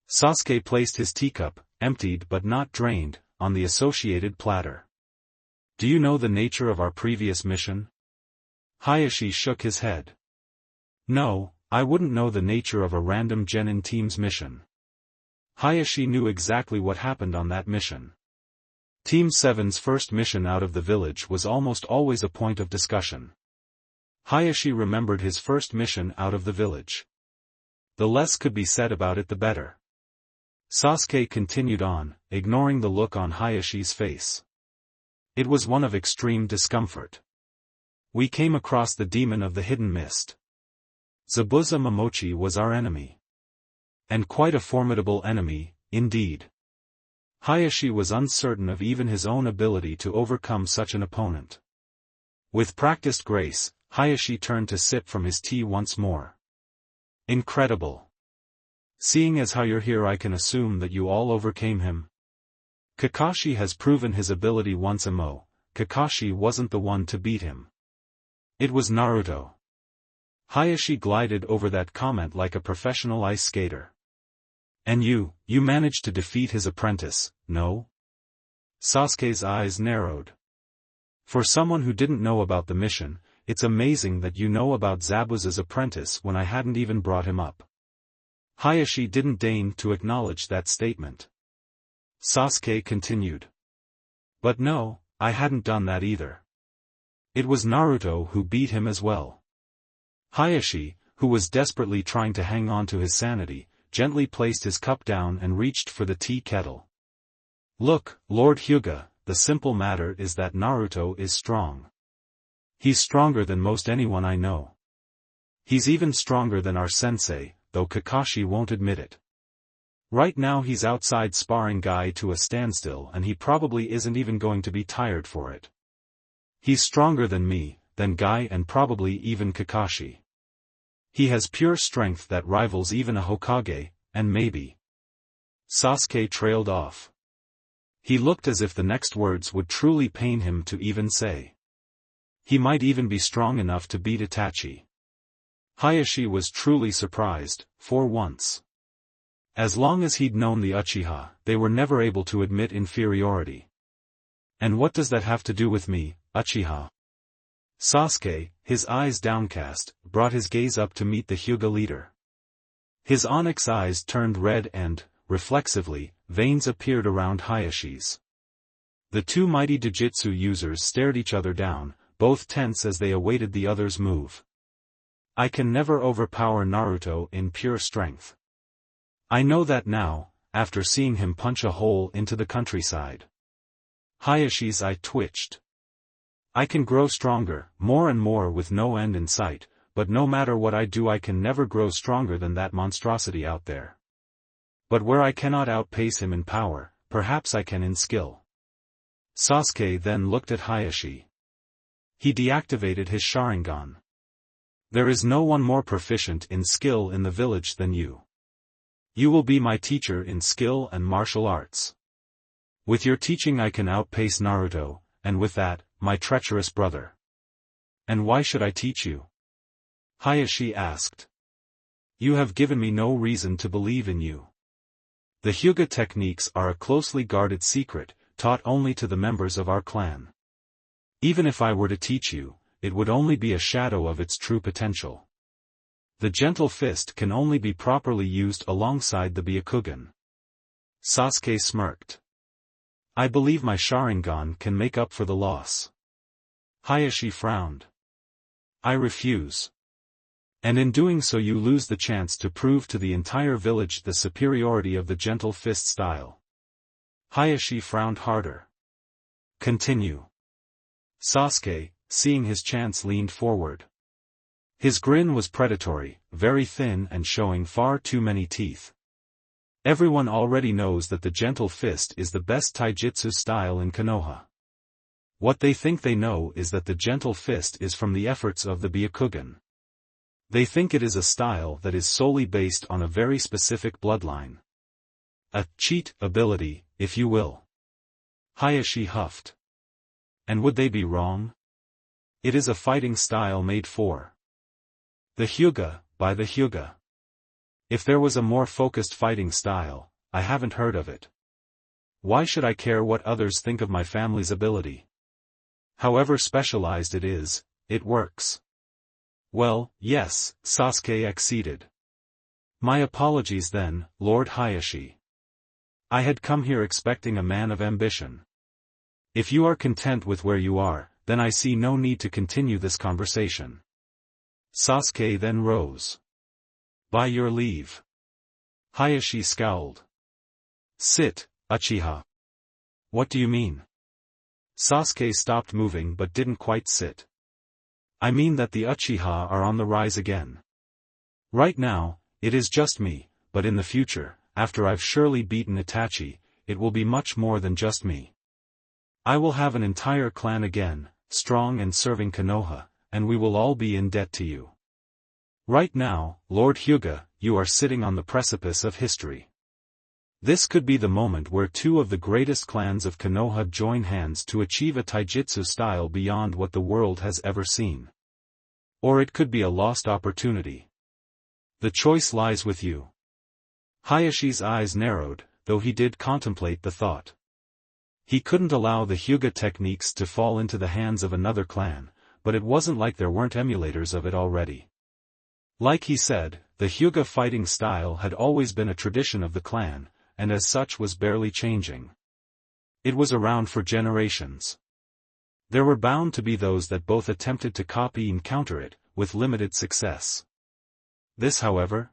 Sasuke placed his teacup, emptied but not drained, on the associated platter. "Do you know the nature of our previous mission?" Hayashi shook his head. "No, I wouldn't know the nature of a random genin team's mission." Hayashi knew exactly what happened on that mission. Team 7's first mission out of the village was almost always a point of discussion. Hayashi remembered his first mission out of the village. The less could be said about it the better. Sasuke continued on, ignoring the look on Hayashi's face. It was one of extreme discomfort. We came across the demon of the hidden mist. Zabuza Momochi was our enemy. And quite a formidable enemy, indeed. Hayashi was uncertain of even his own ability to overcome such an opponent. With practiced grace, Hayashi turned to sip from his tea once more. Incredible. Seeing as how you're here, I can assume that you all overcame him. Kakashi has proven his ability once more. Kakashi wasn't the one to beat him. It was Naruto. Hayashi glided over that comment like a professional ice skater. And you managed to defeat his apprentice, no? Sasuke's eyes narrowed. For someone who didn't know about the mission, it's amazing that you know about Zabuza's apprentice when I hadn't even brought him up. Hayashi didn't deign to acknowledge that statement. Sasuke continued. But no, I hadn't done that either. It was Naruto who beat him as well. Hayashi, who was desperately trying to hang on to his sanity, gently placed his cup down and reached for the tea kettle. Look, Lord Hyuga, the simple matter is that Naruto is strong. He's stronger than most anyone I know. He's even stronger than our sensei, though Kakashi won't admit it. Right now he's outside sparring Guy to a standstill and he probably isn't even going to be tired for it. He's stronger than me, than Guy and probably even Kakashi. He has pure strength that rivals even a Hokage, and maybe. Sasuke trailed off. He looked as if the next words would truly pain him to even say. He might even be strong enough to beat Itachi. Hayashi was truly surprised, for once. As long as he'd known the Uchiha, they were never able to admit inferiority. And what does that have to do with me, Uchiha? Sasuke, his eyes downcast, brought his gaze up to meet the Hyuga leader. His onyx eyes turned red and, reflexively, veins appeared around Hayashi's. The two mighty Jujutsu users stared each other down, both tense as they awaited the other's move. I can never overpower Naruto in pure strength. I know that now, after seeing him punch a hole into the countryside. Hayashi's eye twitched. I can grow stronger, more and more with no end in sight, but no matter what I do I can never grow stronger than that monstrosity out there. But where I cannot outpace him in power, perhaps I can in skill. Sasuke then looked at Hayashi. He deactivated his Sharingan. There is no one more proficient in skill in the village than you. You will be my teacher in skill and martial arts. With your teaching I can outpace Naruto, and with that, my treacherous brother. And why should I teach you? Hayashi asked. You have given me no reason to believe in you. The Hyuga techniques are a closely guarded secret, taught only to the members of our clan. Even if I were to teach you, it would only be a shadow of its true potential. The gentle fist can only be properly used alongside the Byakugan. Sasuke smirked. I believe my Sharingan can make up for the loss. Hayashi frowned. I refuse. And in doing so you lose the chance to prove to the entire village the superiority of the gentle fist style. Hayashi frowned harder. Continue. Sasuke, seeing his chance, leaned forward. His grin was predatory, very thin and showing far too many teeth. Everyone already knows that the gentle fist is the best taijutsu style in Konoha. What they think they know is that the gentle fist is from the efforts of the Byakugan. They think it is a style that is solely based on a very specific bloodline. A cheat ability, if you will. Hayashi huffed. And would they be wrong? It is a fighting style made for the Hyuga, by the Hyuga. If there was a more focused fighting style, I haven't heard of it. Why should I care what others think of my family's ability? However specialized it is, it works. Well, yes, Sasuke acceded. My apologies then, Lord Hayashi. I had come here expecting a man of ambition. If you are content with where you are, then I see no need to continue this conversation. Sasuke then rose. By your leave. Hayashi scowled. Sit, Uchiha. What do you mean? Sasuke stopped moving but didn't quite sit. I mean that the Uchiha are on the rise again. Right now, it is just me, but in the future, after I've surely beaten Itachi, it will be much more than just me. I will have an entire clan again, strong and serving Konoha, and we will all be in debt to you. Right now, Lord Hyuga, you are sitting on the precipice of history. This could be the moment where two of the greatest clans of Konoha join hands to achieve a taijutsu style beyond what the world has ever seen. Or it could be a lost opportunity. The choice lies with you. Hayashi's eyes narrowed, though he did contemplate the thought. He couldn't allow the Hyuga techniques to fall into the hands of another clan, but it wasn't like there weren't emulators of it already. Like he said, the Hyuga fighting style had always been a tradition of the clan, and as such was barely changing. It was around for generations. There were bound to be those that both attempted to copy and counter it, with limited success. This, however?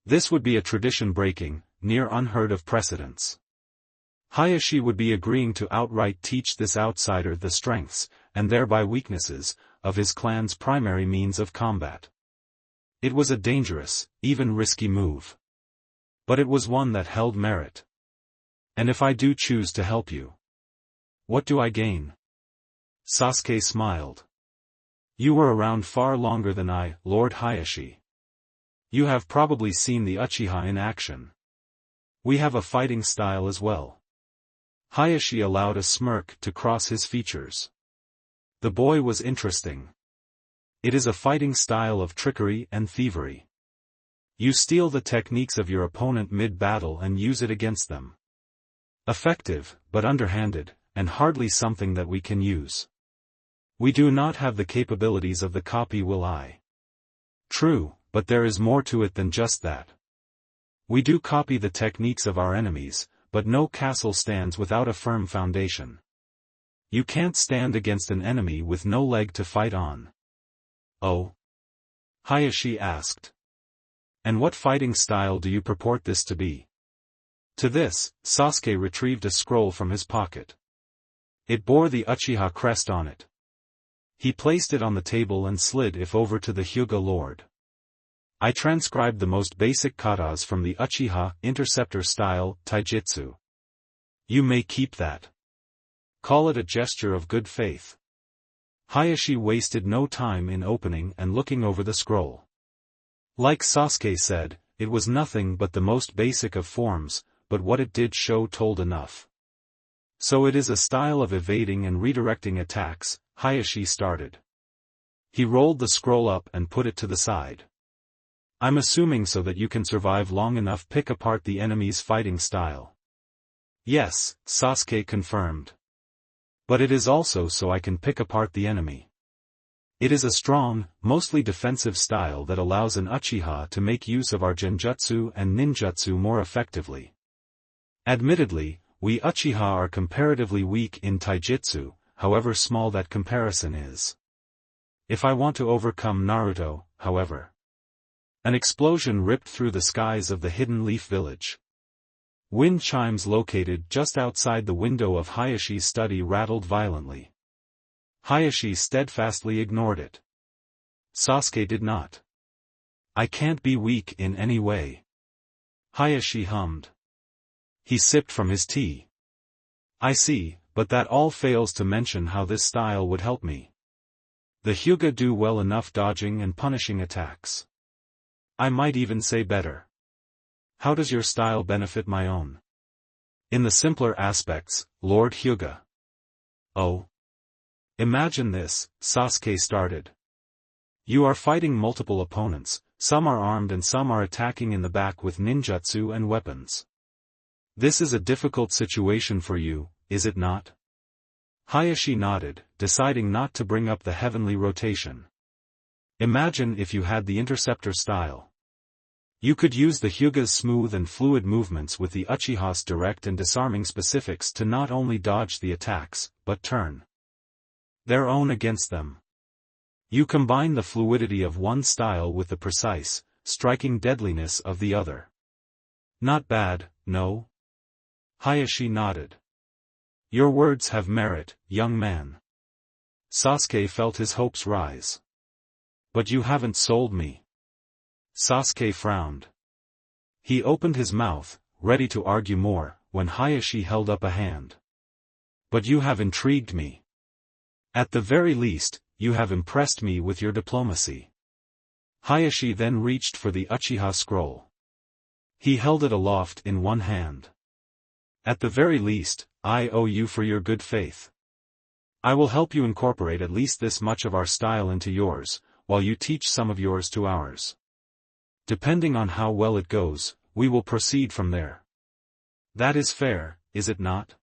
This would be a tradition-breaking, near unheard-of precedence. Hayashi would be agreeing to outright teach this outsider the strengths, and thereby weaknesses, of his clan's primary means of combat. It was a dangerous, even risky move. But it was one that held merit. And if I do choose to help you, what do I gain? Sasuke smiled. You were around far longer than I, Lord Hayashi. You have probably seen the Uchiha in action. We have a fighting style as well. Hayashi allowed a smirk to cross his features. The boy was interesting. It is a fighting style of trickery and thievery. You steal the techniques of your opponent mid-battle and use it against them. Effective, but underhanded, and hardly something that we can use. We do not have the capabilities of the copy will I. True, but there is more to it than just that. We do copy the techniques of our enemies, but no castle stands without a firm foundation. You can't stand against an enemy with no leg to fight on. Oh? Hayashi asked. And what fighting style do you purport this to be? To this, Sasuke retrieved a scroll from his pocket. It bore the Uchiha crest on it. He placed it on the table and slid it over to the Hyuga lord. I transcribed the most basic katas from the Uchiha interceptor style taijutsu. You may keep that. Call it a gesture of good faith. Hayashi wasted no time in opening and looking over the scroll. Like Sasuke said, it was nothing but the most basic of forms, but what it did show told enough. So it is a style of evading and redirecting attacks, Hayashi started. He rolled the scroll up and put it to the side. I'm assuming so that you can survive long enough pick apart the enemy's fighting style. Yes, Sasuke confirmed. But it is also so I can pick apart the enemy. It is a strong, mostly defensive style that allows an Uchiha to make use of our genjutsu and ninjutsu more effectively. Admittedly, we Uchiha are comparatively weak in taijutsu, however small that comparison is. If I want to overcome Naruto, however. An explosion ripped through the skies of the Hidden Leaf Village. Wind chimes located just outside the window of Hayashi's study rattled violently. Hayashi steadfastly ignored it. Sasuke did not. I can't be weak in any way. Hayashi hummed. He sipped from his tea. I see, but that all fails to mention how this style would help me. The Hyuga do well enough dodging and punishing attacks. I might even say better. How does your style benefit my own? In the simpler aspects, Lord Hyuga. Oh. Imagine this, Sasuke started. You are fighting multiple opponents, some are armed and some are attacking in the back with ninjutsu and weapons. This is a difficult situation for you, is it not? Hayashi nodded, deciding not to bring up the heavenly rotation. Imagine if you had the interceptor style. You could use the Hyuga's smooth and fluid movements with the Uchiha's direct and disarming specifics to not only dodge the attacks, but turn their own against them. You combine the fluidity of one style with the precise, striking deadliness of the other. Not bad, no? Hayashi nodded. Your words have merit, young man. Sasuke felt his hopes rise. But you haven't sold me. Sasuke frowned. He opened his mouth, ready to argue more, when Hayashi held up a hand. But you have intrigued me. At the very least, you have impressed me with your diplomacy. Hayashi then reached for the Uchiha scroll. He held it aloft in one hand. At the very least, I owe you for your good faith. I will help you incorporate at least this much of our style into yours, while you teach some of yours to ours. Depending on how well it goes, we will proceed from there. That is fair, is it not?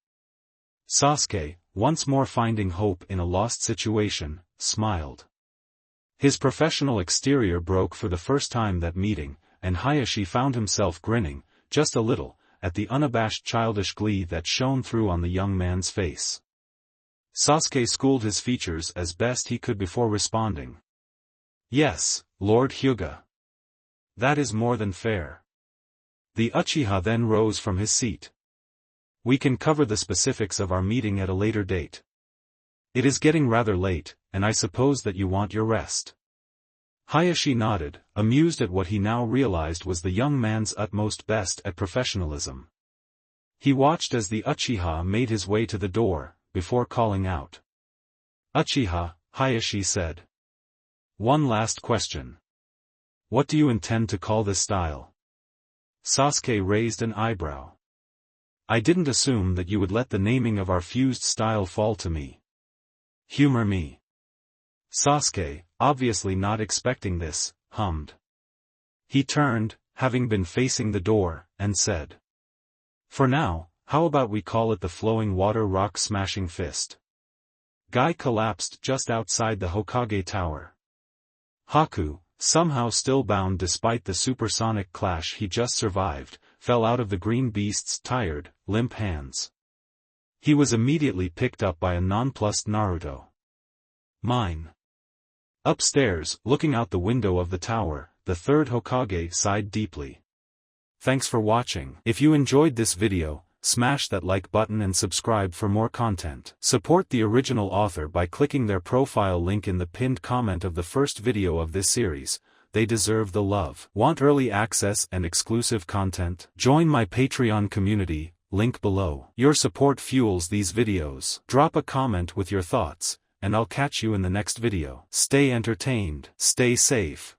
Sasuke, once more finding hope in a lost situation, smiled. His professional exterior broke for the first time that meeting, and Hayashi found himself grinning, just a little, at the unabashed childish glee that shone through on the young man's face. Sasuke schooled his features as best he could before responding. Yes, Lord Hyuga. That is more than fair. The Uchiha then rose from his seat. We can cover the specifics of our meeting at a later date. It is getting rather late, and I suppose that you want your rest. Hayashi nodded, amused at what he now realized was the young man's utmost best at professionalism. He watched as the Uchiha made his way to the door, before calling out. Uchiha, Hayashi said. One last question. What do you intend to call this style? Sasuke raised an eyebrow. I didn't assume that you would let the naming of our fused style fall to me. Humor me. Sasuke, obviously not expecting this, hummed. He turned, having been facing the door, and said. For now, how about we call it the Flowing Water Rock Smashing Fist? Guy collapsed just outside the Hokage tower. Haku, somehow still bound despite the supersonic clash he just survived, fell out of the green beast's tired, limp hands. He was immediately picked up by a nonplussed Naruto. Mine. Upstairs, looking out the window of the tower, the third Hokage sighed deeply. Thanks for watching. If you enjoyed this video, smash that like button and subscribe for more content. Support the original author by clicking their profile link in the pinned comment of the first video of this series. They deserve the love. Want early access and exclusive content? Join my Patreon community, link below. Your support fuels these videos. Drop a comment with your thoughts, and I'll catch you in the next video. Stay entertained, stay safe.